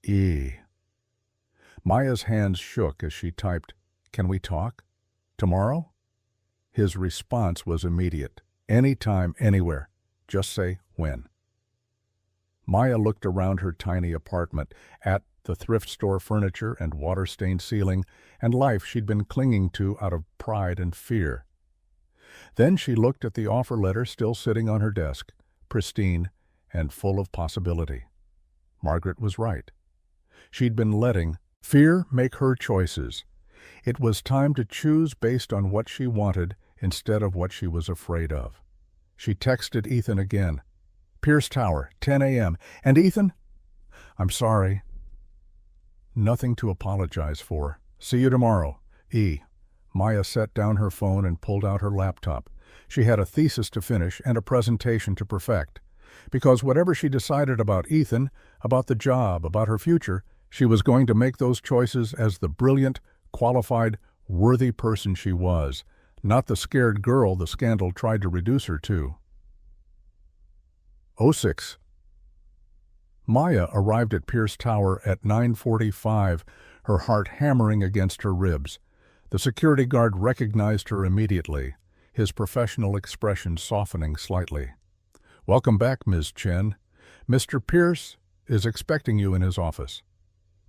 E. Maya's hands shook as she typed, "Can we talk? Tomorrow?" His response was immediate. Anytime, anywhere. Just say when. Maya looked around her tiny apartment, at the thrift store furniture and water-stained ceiling, and life she'd been clinging to out of pride and fear. Then she looked at the offer letter still sitting on her desk, pristine and full of possibility. Margaret was right. She'd been letting fear make her choices. It was time to choose based on what she wanted instead of what she was afraid of. She texted Ethan again. Pierce Tower, 10 a.m. And Ethan? I'm sorry. Nothing to apologize for. See you tomorrow. E. Maya set down her phone and pulled out her laptop. She had a thesis to finish and a presentation to perfect. Because whatever she decided about Ethan, about the job, about her future, she was going to make those choices as the brilliant, qualified, worthy person she was, not the scared girl the scandal tried to reduce her to. 06. Maya arrived at Pierce Tower at 9:45, her heart hammering against her ribs. The security guard recognized her immediately, his professional expression softening slightly. "Welcome back, Ms. Chen. Mr. Pierce is expecting you in his office."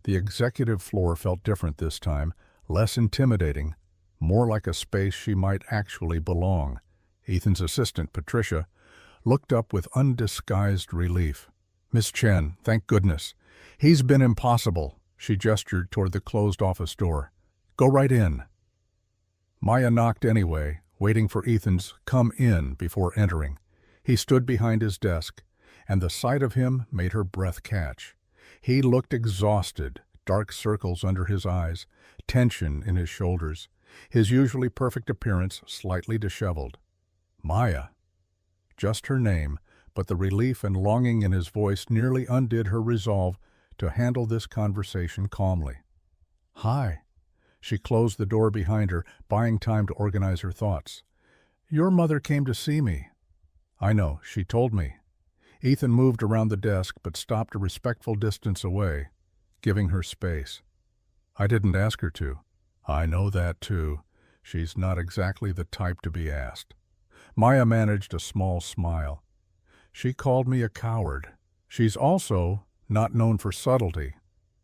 The executive floor felt different this time, less intimidating, more like a space she might actually belong. Ethan's assistant, Patricia, looked up with undisguised relief. "Miss Chen, thank goodness. He's been impossible." She gestured toward the closed office door. "Go right in." Maya knocked anyway, waiting for Ethan's "come in" before entering. He stood behind his desk, and the sight of him made her breath catch. He looked exhausted, dark circles under his eyes, tension in his shoulders, his usually perfect appearance slightly disheveled. Maya. Just her name, but the relief and longing in his voice nearly undid her resolve to handle this conversation calmly. "Hi." She closed the door behind her, buying time to organize her thoughts. "Your mother came to see me." "I know, she told me." Ethan moved around the desk but stopped a respectful distance away, giving her space. "I didn't ask her to." "I know that too. She's not exactly the type to be asked." Maya managed a small smile. "She called me a coward. She's also not known for subtlety."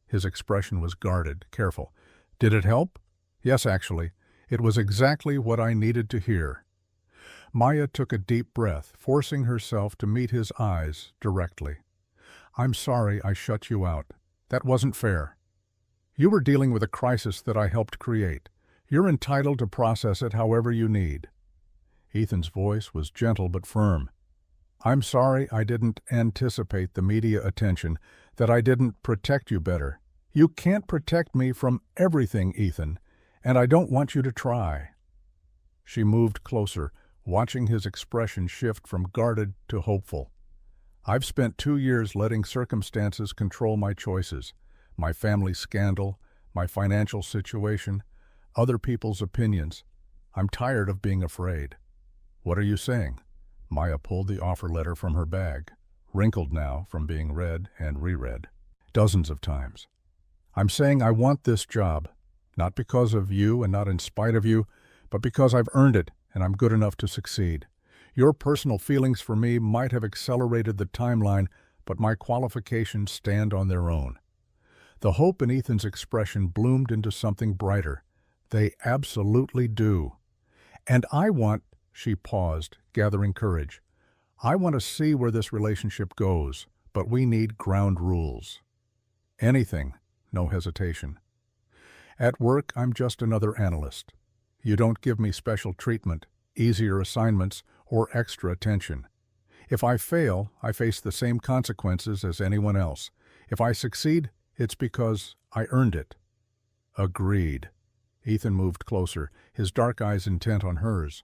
His expression was guarded, careful. "Did it help?" "Yes, actually. It was exactly what I needed to hear." Maya took a deep breath, forcing herself to meet his eyes directly. "I'm sorry I shut you out. That wasn't fair. You were dealing with a crisis that I helped create. You're entitled to process it however you need." Ethan's voice was gentle but firm. "I'm sorry I didn't anticipate the media attention, that I didn't protect you better. You can't protect me from everything, Ethan, and I don't want you to try." She moved closer, watching his expression shift from guarded to hopeful. "I've spent 2 years letting circumstances control my choices, my family scandal, my financial situation, other people's opinions. I'm tired of being afraid." "What are you saying?" Maya pulled the offer letter from her bag, wrinkled now from being read and reread dozens of times. "I'm saying I want this job, not because of you and not in spite of you, but because I've earned it and I'm good enough to succeed. Your personal feelings for me might have accelerated the timeline, but my qualifications stand on their own." The hope in Ethan's expression bloomed into something brighter. "They absolutely do. And I want—" She paused, gathering courage. "I want to see where this relationship goes, but we need ground rules." "Anything." No hesitation. "At work, I'm just another analyst. You don't give me special treatment, easier assignments, or extra attention. If I fail, I face the same consequences as anyone else. If I succeed, it's because I earned it." "Agreed." Ethan moved closer, his dark eyes intent on hers.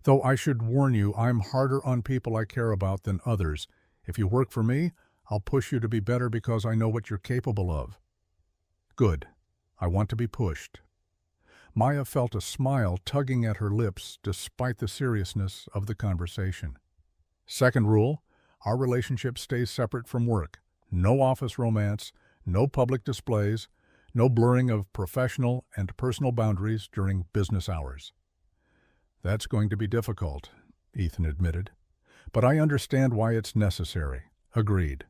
"Though I should warn you, I'm harder on people I care about than others. If you work for me, I'll push you to be better because I know what you're capable of." "Good. I want to be pushed." Maya felt a smile tugging at her lips despite the seriousness of the conversation. "Second rule, our relationship stays separate from work. No office romance, no public displays, no blurring of professional and personal boundaries during business hours." "That's going to be difficult," Ethan admitted. "But I understand why it's necessary." "Agreed."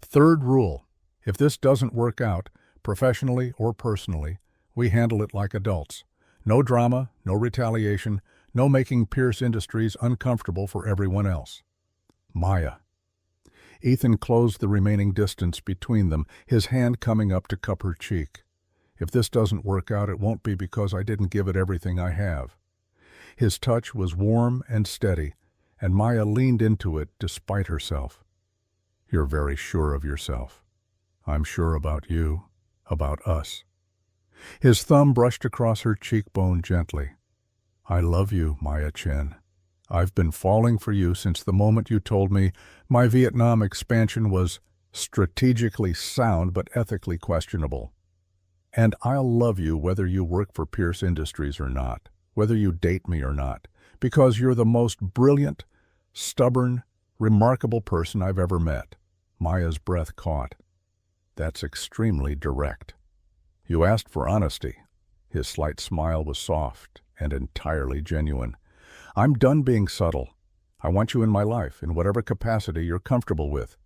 "Third rule, if this doesn't work out, professionally or personally, we handle it like adults. No drama, no retaliation, no making Pierce Industries uncomfortable for everyone else." "Maya." Ethan closed the remaining distance between them, his hand coming up to cup her cheek. "If this doesn't work out, it won't be because I didn't give it everything I have." His touch was warm and steady, and Maya leaned into it despite herself. "You're very sure of yourself." I'm sure about you, about us. His thumb brushed across her cheekbone gently. I love you, Maya Chen. I've been falling for you since the moment you told me my Vietnam expansion was strategically sound but ethically questionable. And I'll love you whether you work for Pierce Industries or not, whether you date me or not, because you're the most brilliant, stubborn, remarkable person I've ever met. Maya's breath caught. That's extremely direct. You asked for honesty. His slight smile was soft and entirely genuine. I'm done being subtle. I want you in my life, in whatever capacity you're comfortable with.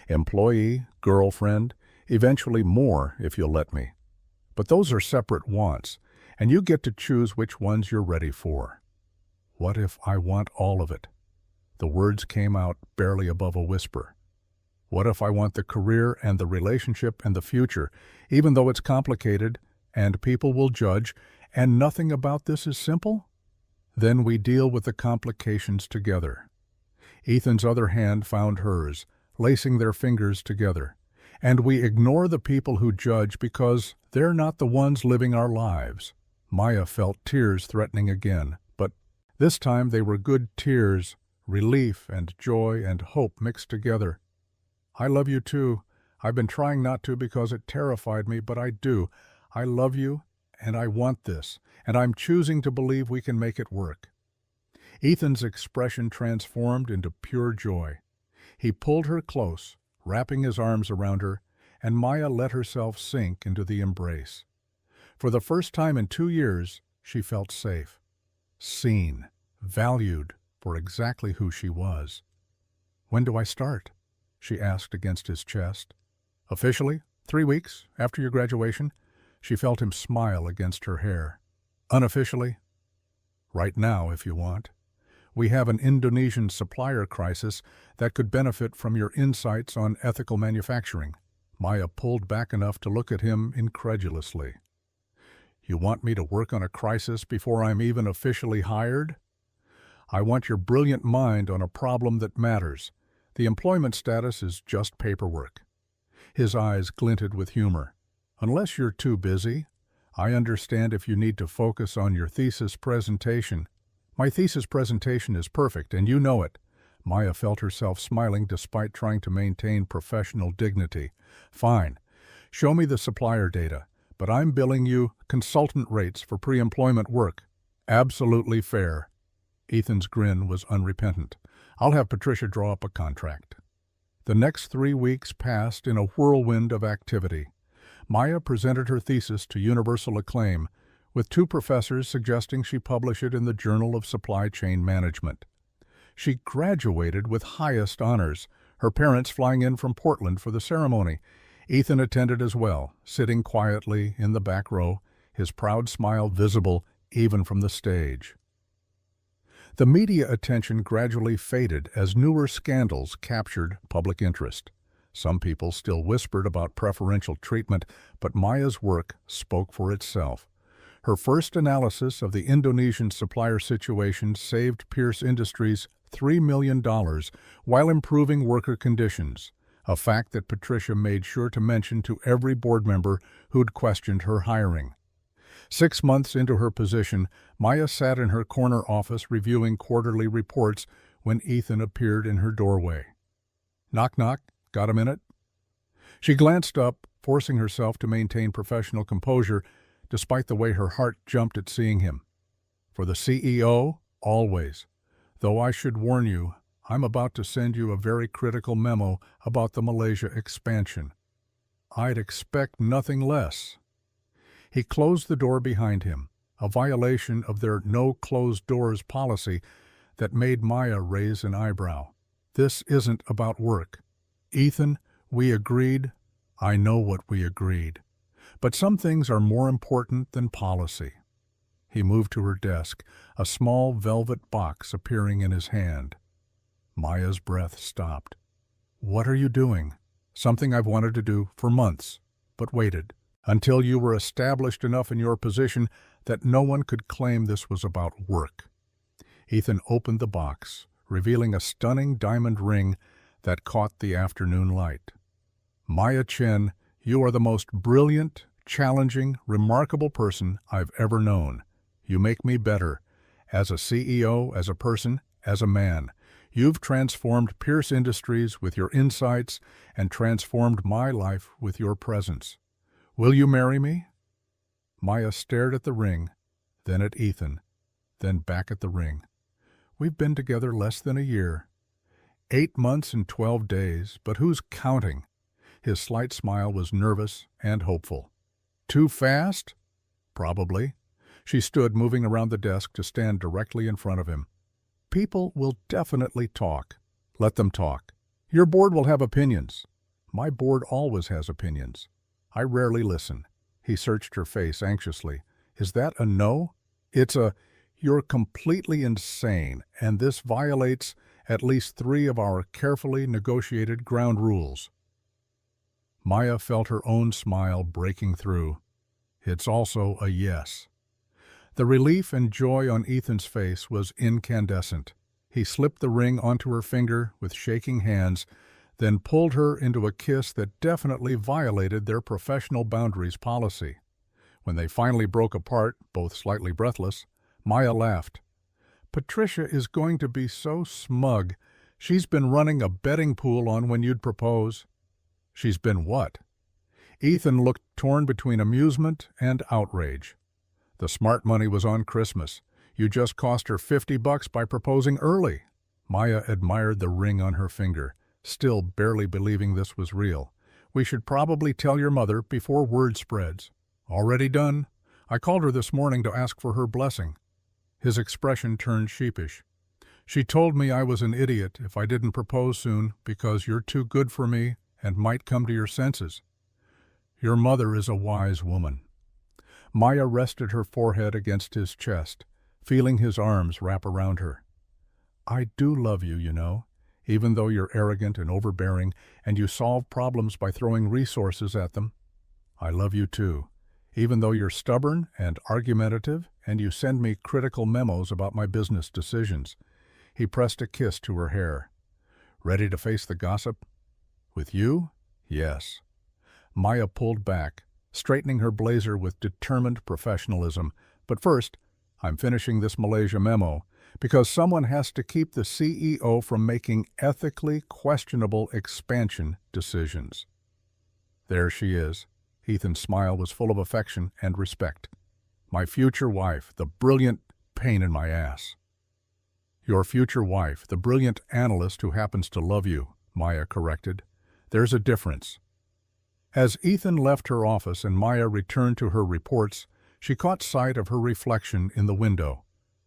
Employee, girlfriend, eventually more if you'll let me. But those are separate wants, and you get to choose which ones you're ready for. What if I want all of it? The words came out barely above a whisper. What if I want the career and the relationship and the future, even though it's complicated and people will judge, and nothing about this is simple? Then we deal with the complications together. Ethan's other hand found hers, lacing their fingers together. And we ignore the people who judge because they're not the ones living our lives. Maya felt tears threatening again, but this time they were good tears, relief and joy and hope mixed together. I love you too. I've been trying not to because it terrified me, but I do. I love you, and I want this, and I'm choosing to believe we can make it work. Ethan's expression transformed into pure joy. He pulled her close, wrapping his arms around her, and Maya let herself sink into the embrace. For the first time in 2 years, she felt safe, seen, valued for exactly who she was. When do I start? She asked against his chest. Officially, 3 weeks after your graduation. She felt him smile against her hair. Unofficially, right now if you want. We have an Indonesian supplier crisis that could benefit from your insights on ethical manufacturing. Maya pulled back enough to look at him incredulously. You want me to work on a crisis before I'm even officially hired? I want your brilliant mind on a problem that matters. The employment status is just paperwork. His eyes glinted with humor. Unless you're too busy, I understand if you need to focus on your thesis presentation. My thesis presentation is perfect, and you know it. Maya felt herself smiling despite trying to maintain professional dignity. Fine. Show me the supplier data, but I'm billing you consultant rates for pre-employment work. Absolutely fair. Ethan's grin was unrepentant. I'll have Patricia draw up a contract. The next 3 weeks passed in a whirlwind of activity. Maya presented her thesis to universal acclaim, with 2 professors suggesting she publish it in the Journal of Supply Chain Management. She graduated with highest honors, her parents flying in from Portland for the ceremony. Ethan attended as well, sitting quietly in the back row, his proud smile visible even from the stage. The media attention gradually faded as newer scandals captured public interest. Some people still whispered about preferential treatment, but Maya's work spoke for itself. Her first analysis of the Indonesian supplier situation saved Pierce Industries $3 million while improving worker conditions, a fact that Patricia made sure to mention to every board member who'd questioned her hiring. 6 months into her position, Maya sat in her corner office reviewing quarterly reports when Ethan appeared in her doorway. Knock, knock. Got a minute? She glanced up, forcing herself to maintain professional composure, despite the way her heart jumped at seeing him. For the CEO, always. Though I should warn you, I'm about to send you a very critical memo about the Malaysia expansion. I'd expect nothing less. He closed the door behind him, a violation of their no closed doors policy that made Maya raise an eyebrow. This isn't about work. Ethan, we agreed. I know what we agreed. But some things are more important than policy. He moved to her desk, a small velvet box appearing in his hand. Maya's breath stopped. What are you doing? Something I've wanted to do for months, but waited until you were established enough in your position that no one could claim this was about work. Ethan opened the box, revealing a stunning diamond ring that caught the afternoon light. Maya Chen, You are the most brilliant, challenging, remarkable person I've ever known. You make me better. As a CEO, as a person, as a man. You've transformed Pierce Industries with your insights and transformed my life with your presence. Will you marry me?" Maya stared at the ring, then at Ethan, then back at the ring. "We've been together less than a year. 8 months and 12 days, but who's counting?" His slight smile was nervous and hopeful. "Too fast?" "Probably." She stood, moving around the desk to stand directly in front of him. "People will definitely talk. Let them talk. Your board will have opinions. My board always has opinions. I rarely listen." He searched her face anxiously. "Is that a no?" "It's a, you're completely insane, and this violates at least 3 of our carefully negotiated ground rules." Maya felt her own smile breaking through. "It's also a yes." The relief and joy on Ethan's face was incandescent. He slipped the ring onto her finger with shaking hands, then pulled her into a kiss that definitely violated their professional boundaries policy. When they finally broke apart, both slightly breathless, Maya laughed. "Patricia is going to be so smug. She's been running a betting pool on when you'd propose." "She's been what?" Ethan looked torn between amusement and outrage. "The smart money was on Christmas. You just cost her $50 by proposing early." Maya admired the ring on her finger, still barely believing this was real. "We should probably tell your mother before word spreads." "Already done. I called her this morning to ask for her blessing." His expression turned sheepish. "She told me I was an idiot if I didn't propose soon because you're too good for me and might come to your senses." "Your mother is a wise woman." Maya rested her forehead against his chest, feeling his arms wrap around her. "I do love you, you know, even though you're arrogant and overbearing and you solve problems by throwing resources at them. I love you too, even though you're stubborn and argumentative and you send me critical memos about my business decisions." He pressed a kiss to her hair. "Ready to face the gossip?" "With you? Yes." Maya pulled back, straightening her blazer with determined professionalism. "But first, I'm finishing this Malaysia memo, because someone has to keep the CEO from making ethically questionable expansion decisions." "There she is." Ethan's smile was full of affection and respect. "My future wife, the brilliant pain in my ass." "Your future wife, the brilliant analyst who happens to love you," Maya corrected. "There's a difference." As Ethan left her office and Maya returned to her reports, she caught sight of her reflection in the window.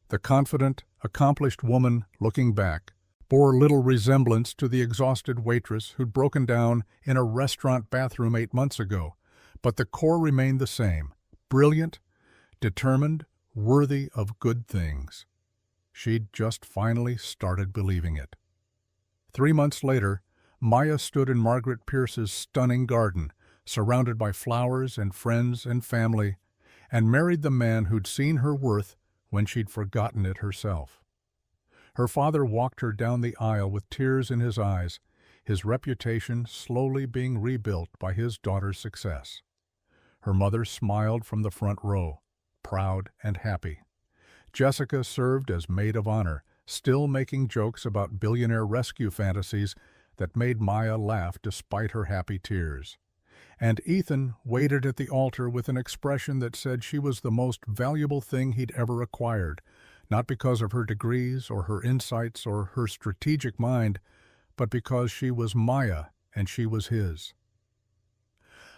The confident, accomplished woman, looking back, bore little resemblance to the exhausted waitress who'd broken down in a restaurant bathroom 8 months ago, but the core remained the same: brilliant, determined, worthy of good things. She'd just finally started believing it. 3 months later, Maya stood in Margaret Pierce's stunning garden, surrounded by flowers and friends and family, and married the man who'd seen her worth when she'd forgotten it herself. Her father walked her down the aisle with tears in his eyes, his reputation slowly being rebuilt by his daughter's success. Her mother smiled from the front row, proud and happy. Jessica served as maid of honor, still making jokes about billionaire rescue fantasies that made Maya laugh despite her happy tears. And Ethan waited at the altar with an expression that said she was the most valuable thing he'd ever acquired, not because of her degrees or her insights or her strategic mind, but because she was Maya and she was his.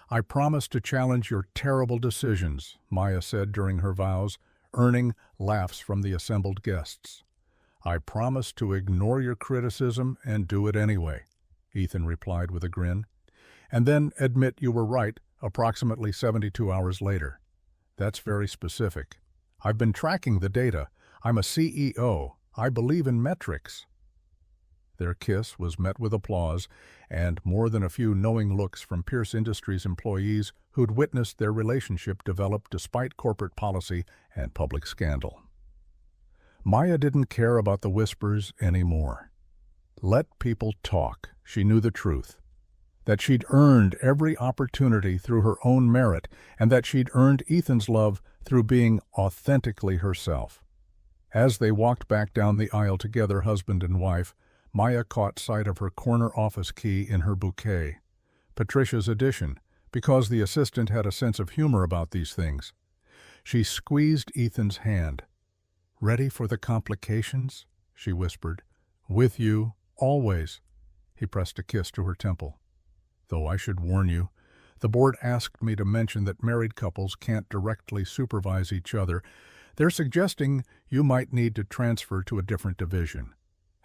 "I promise to challenge your terrible decisions," Maya said during her vows, earning laughs from the assembled guests. "I promise to ignore your criticism and do it anyway," Ethan replied with a grin. "And then admit you were right approximately 72 hours later." "That's very specific." "I've been tracking the data. I'm a CEO. I believe in metrics." Their kiss was met with applause and more than a few knowing looks from Pierce Industries employees who'd witnessed their relationship develop despite corporate policy and public scandal. Maya didn't care about the whispers anymore. Let people talk. She knew the truth. that she'd earned every opportunity through her own merit, and that she'd earned Ethan's love through being authentically herself. As they walked back down the aisle together, husband and wife, Maya caught sight of her corner office key in her bouquet. Patricia's addition, because the assistant had a sense of humor about these things. She squeezed Ethan's hand. "Ready for the complications?" she whispered. "With you, always." He pressed a kiss to her temple. "Though I should warn you, the board asked me to mention that married couples can't directly supervise each other. They're suggesting you might need to transfer to a different division."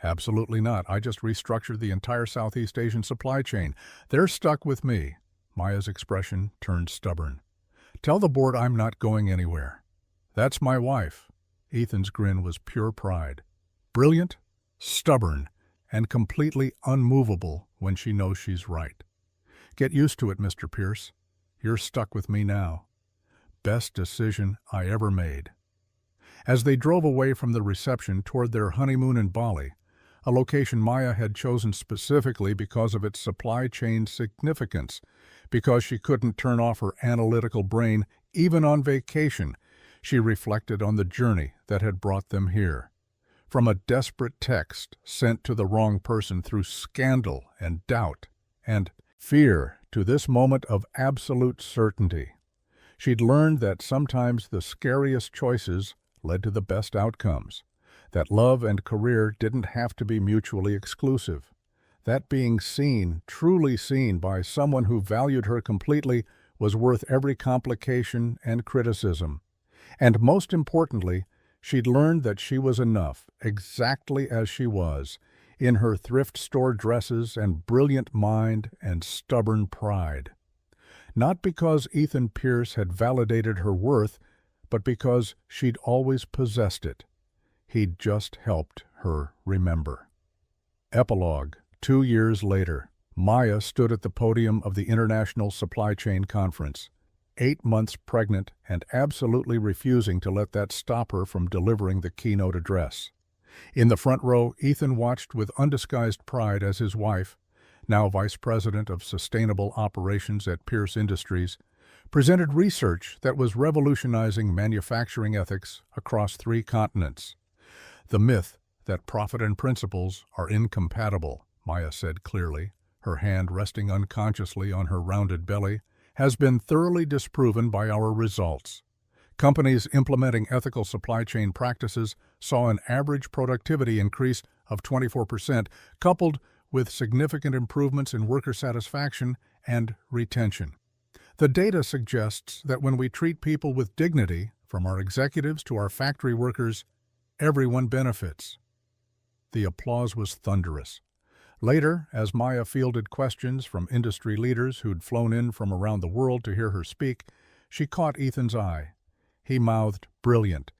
"Absolutely not. I just restructured the entire Southeast Asian supply chain. They're stuck with me." Maya's expression turned stubborn. "Tell the board I'm not going anywhere. That's my wife." Ethan's grin was pure pride. Brilliant, stubborn, and completely unmovable when she knows she's right. "Get used to it, Mr. Pierce. You're stuck with me now." Best decision I ever made. As they drove away from the reception toward their honeymoon in Bali, a location Maya had chosen specifically because of its supply chain significance, because she couldn't turn off her analytical brain even on vacation, she reflected on the journey that had brought them here. From a desperate text sent to the wrong person through scandal and doubt and fear to this moment of absolute certainty. She'd learned that sometimes the scariest choices led to the best outcomes, that love and career didn't have to be mutually exclusive, that being seen, truly seen by someone who valued her completely was worth every complication and criticism. And most importantly, she'd learned that she was enough, exactly as she was, in her thrift store dresses and brilliant mind and stubborn pride. Not because Ethan Pierce had validated her worth, but because she'd always possessed it. He'd just helped her remember. Epilogue. 2 years later, Maya stood at the podium of the International Supply Chain Conference, 8 months pregnant and absolutely refusing to let that stop her from delivering the keynote address. In the front row, Ethan watched with undisguised pride as his wife, now Vice President of Sustainable Operations at Pierce Industries, presented research that was revolutionizing manufacturing ethics across 3 continents. "The myth that profit and principles are incompatible," Maya said clearly, her hand resting unconsciously on her rounded belly, "has been thoroughly disproven by our results. Companies implementing ethical supply chain practices saw an average productivity increase of 24%, coupled with significant improvements in worker satisfaction and retention. The data suggests that when we treat people with dignity, from our executives to our factory workers, everyone benefits." The applause was thunderous. Later, as Maya fielded questions from industry leaders who'd flown in from around the world to hear her speak, she caught Ethan's eye. He mouthed, "Brilliant,"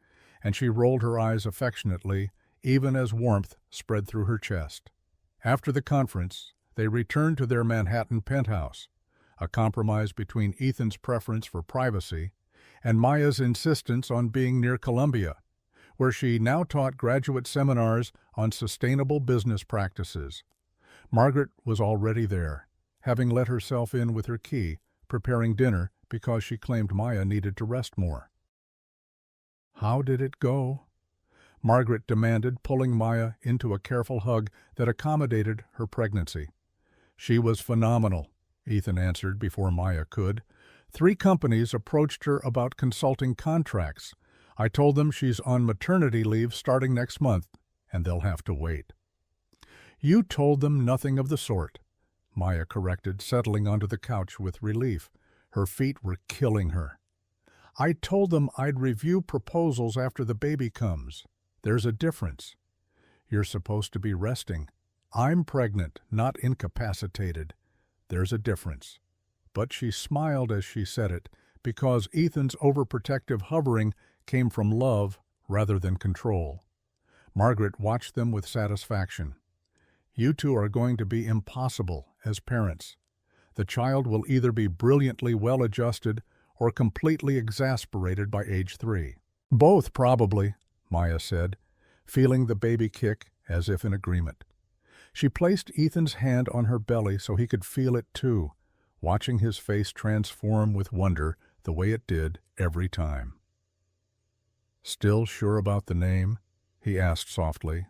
and she rolled her eyes affectionately, even as warmth spread through her chest. After the conference, they returned to their Manhattan penthouse, a compromise between Ethan's preference for privacy and Maya's insistence on being near Columbia, where she now taught graduate seminars on sustainable business practices. Margaret was already there, having let herself in with her key, preparing dinner because she claimed Maya needed to rest more. "How did it go?" Margaret demanded, pulling Maya into a careful hug that accommodated her pregnancy. "She was phenomenal," Ethan answered before Maya could. 3 companies approached her about consulting contracts. I told them she's on maternity leave starting next month, and they'll have to wait." "You told them nothing of the sort," Maya corrected, settling onto the couch with relief. Her feet were killing her. "I told them I'd review proposals after the baby comes. There's a difference. You're supposed to be resting. I'm pregnant, not incapacitated. There's a difference." But she smiled as she said it, because Ethan's overprotective hovering came from love rather than control. Margaret watched them with satisfaction. "You two are going to be impossible as parents. The child will either be brilliantly well-adjusted or completely exasperated by age 3. "Both, probably," Maya said, feeling the baby kick as if in agreement. She placed Ethan's hand on her belly so he could feel it too, watching his face transform with wonder the way it did every time. "Still sure about the name?" he asked softly.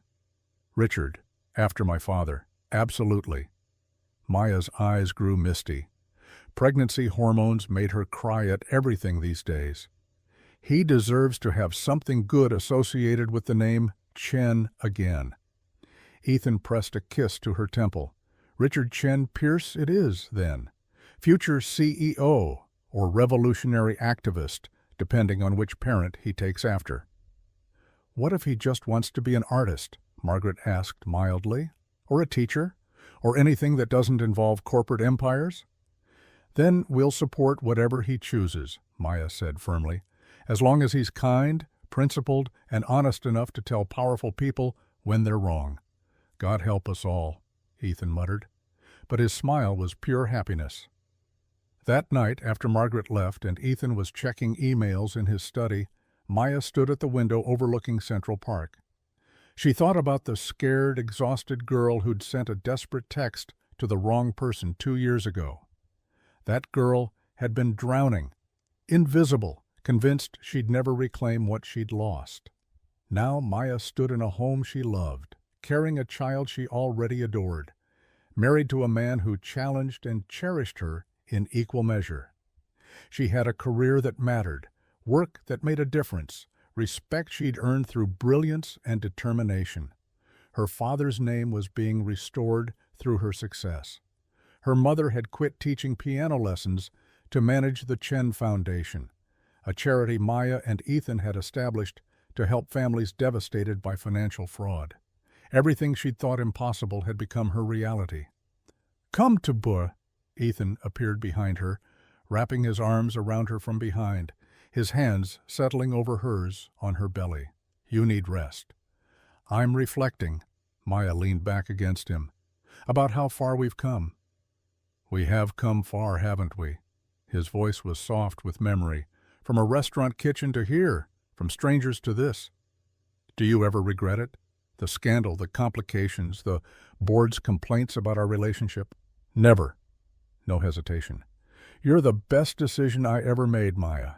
"Richard, after my father. Absolutely." Maya's eyes grew misty. Pregnancy hormones made her cry at everything these days. He deserves to have something good associated with the name Chen again. Ethan pressed a kiss to her temple. "Richard Chen Pierce it is, then. Future CEO or revolutionary activist, depending on which parent he takes after." "What if he just wants to be an artist?" Margaret asked mildly. "Or a teacher? Or anything that doesn't involve corporate empires?" "Then we'll support whatever he chooses," Maya said firmly, "as long as he's kind, principled, and honest enough to tell powerful people when they're wrong." "God help us all," Ethan muttered, but his smile was pure happiness. That night, after Margaret left and Ethan was checking emails in his study, Maya stood at the window overlooking Central Park. She thought about the scared, exhausted girl who'd sent a desperate text to the wrong person 2 years ago. That girl had been drowning, invisible, convinced she'd never reclaim what she'd lost. Now Maya stood in a home she loved, carrying a child she already adored, married to a man who challenged and cherished her in equal measure. She had a career that mattered, work that made a difference, respect she'd earned through brilliance and determination. Her father's name was being restored through her success. Her mother had quit teaching piano lessons to manage the Chen Foundation, a charity Maya and Ethan had established to help families devastated by financial fraud. Everything she'd thought impossible had become her reality. "Come to Burr." Ethan appeared behind her, wrapping his arms around her from behind, his hands settling over hers on her belly. "You need rest." "I'm reflecting," Maya leaned back against him, "about how far we've come." "We have come far, haven't we?" His voice was soft with memory. "From a restaurant kitchen to here, from strangers to this. Do you ever regret it? The scandal, the complications, the board's complaints about our relationship?" "Never." No hesitation. "You're the best decision I ever made, Maya,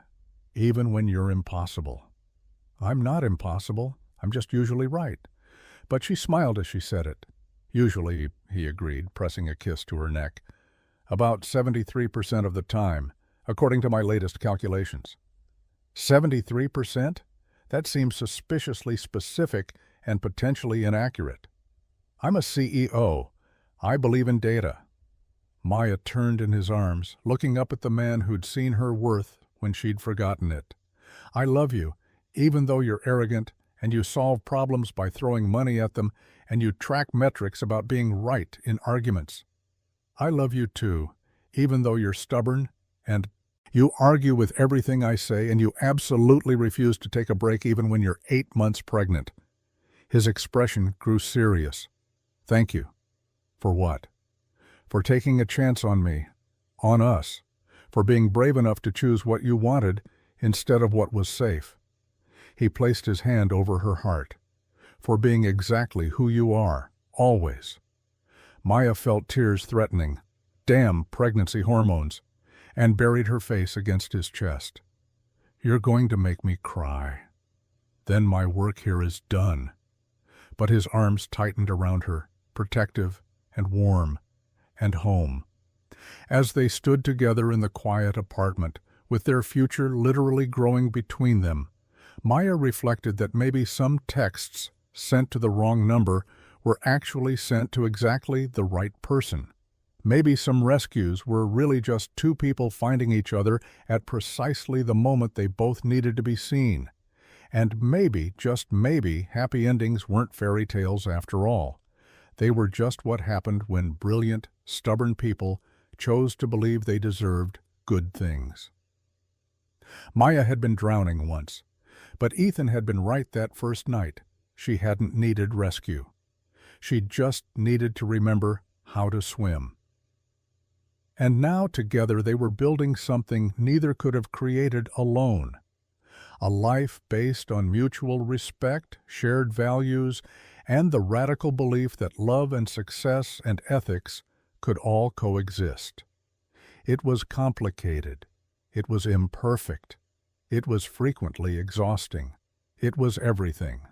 even when you're impossible." "I'm not impossible. I'm just usually right." But she smiled as she said it. "Usually," he agreed, pressing a kiss to her neck. "About 73% of the time, according to my latest calculations." 73%? That seems suspiciously specific and potentially inaccurate. "I'm a CEO. I believe in data." Maya turned in his arms, looking up at the man who'd seen her worth when she'd forgotten it. "I love you, even though you're arrogant, and you solve problems by throwing money at them, and you track metrics about being right in arguments. I love you too, even though you're stubborn, and you argue with everything I say, and you absolutely refuse to take a break even when you're 8 months pregnant." His expression grew serious. "Thank you." "For what?" "For taking a chance on me, on us, for being brave enough to choose what you wanted instead of what was safe." He placed his hand over her heart. "For being exactly who you are, always." Maya felt tears threatening. Damn pregnancy hormones. And buried her face against his chest. "You're going to make me cry. Then my work here is done." But his arms tightened around her, protective and warm and home. As they stood together in the quiet apartment, with their future literally growing between them, Maya reflected that maybe some texts sent to the wrong number were actually sent to exactly the right person. Maybe some rescues were really just two people finding each other at precisely the moment they both needed to be seen. And maybe, just maybe, happy endings weren't fairy tales after all. They were just what happened when brilliant, stubborn people chose to believe they deserved good things. Maya had been drowning once, but Ethan had been right that first night. She hadn't needed rescue. She just needed to remember how to swim. And now together they were building something neither could have created alone. a life based on mutual respect, shared values, and the radical belief that love and success and ethics could all coexist. It was complicated. It was imperfect. It was frequently exhausting. It was everything.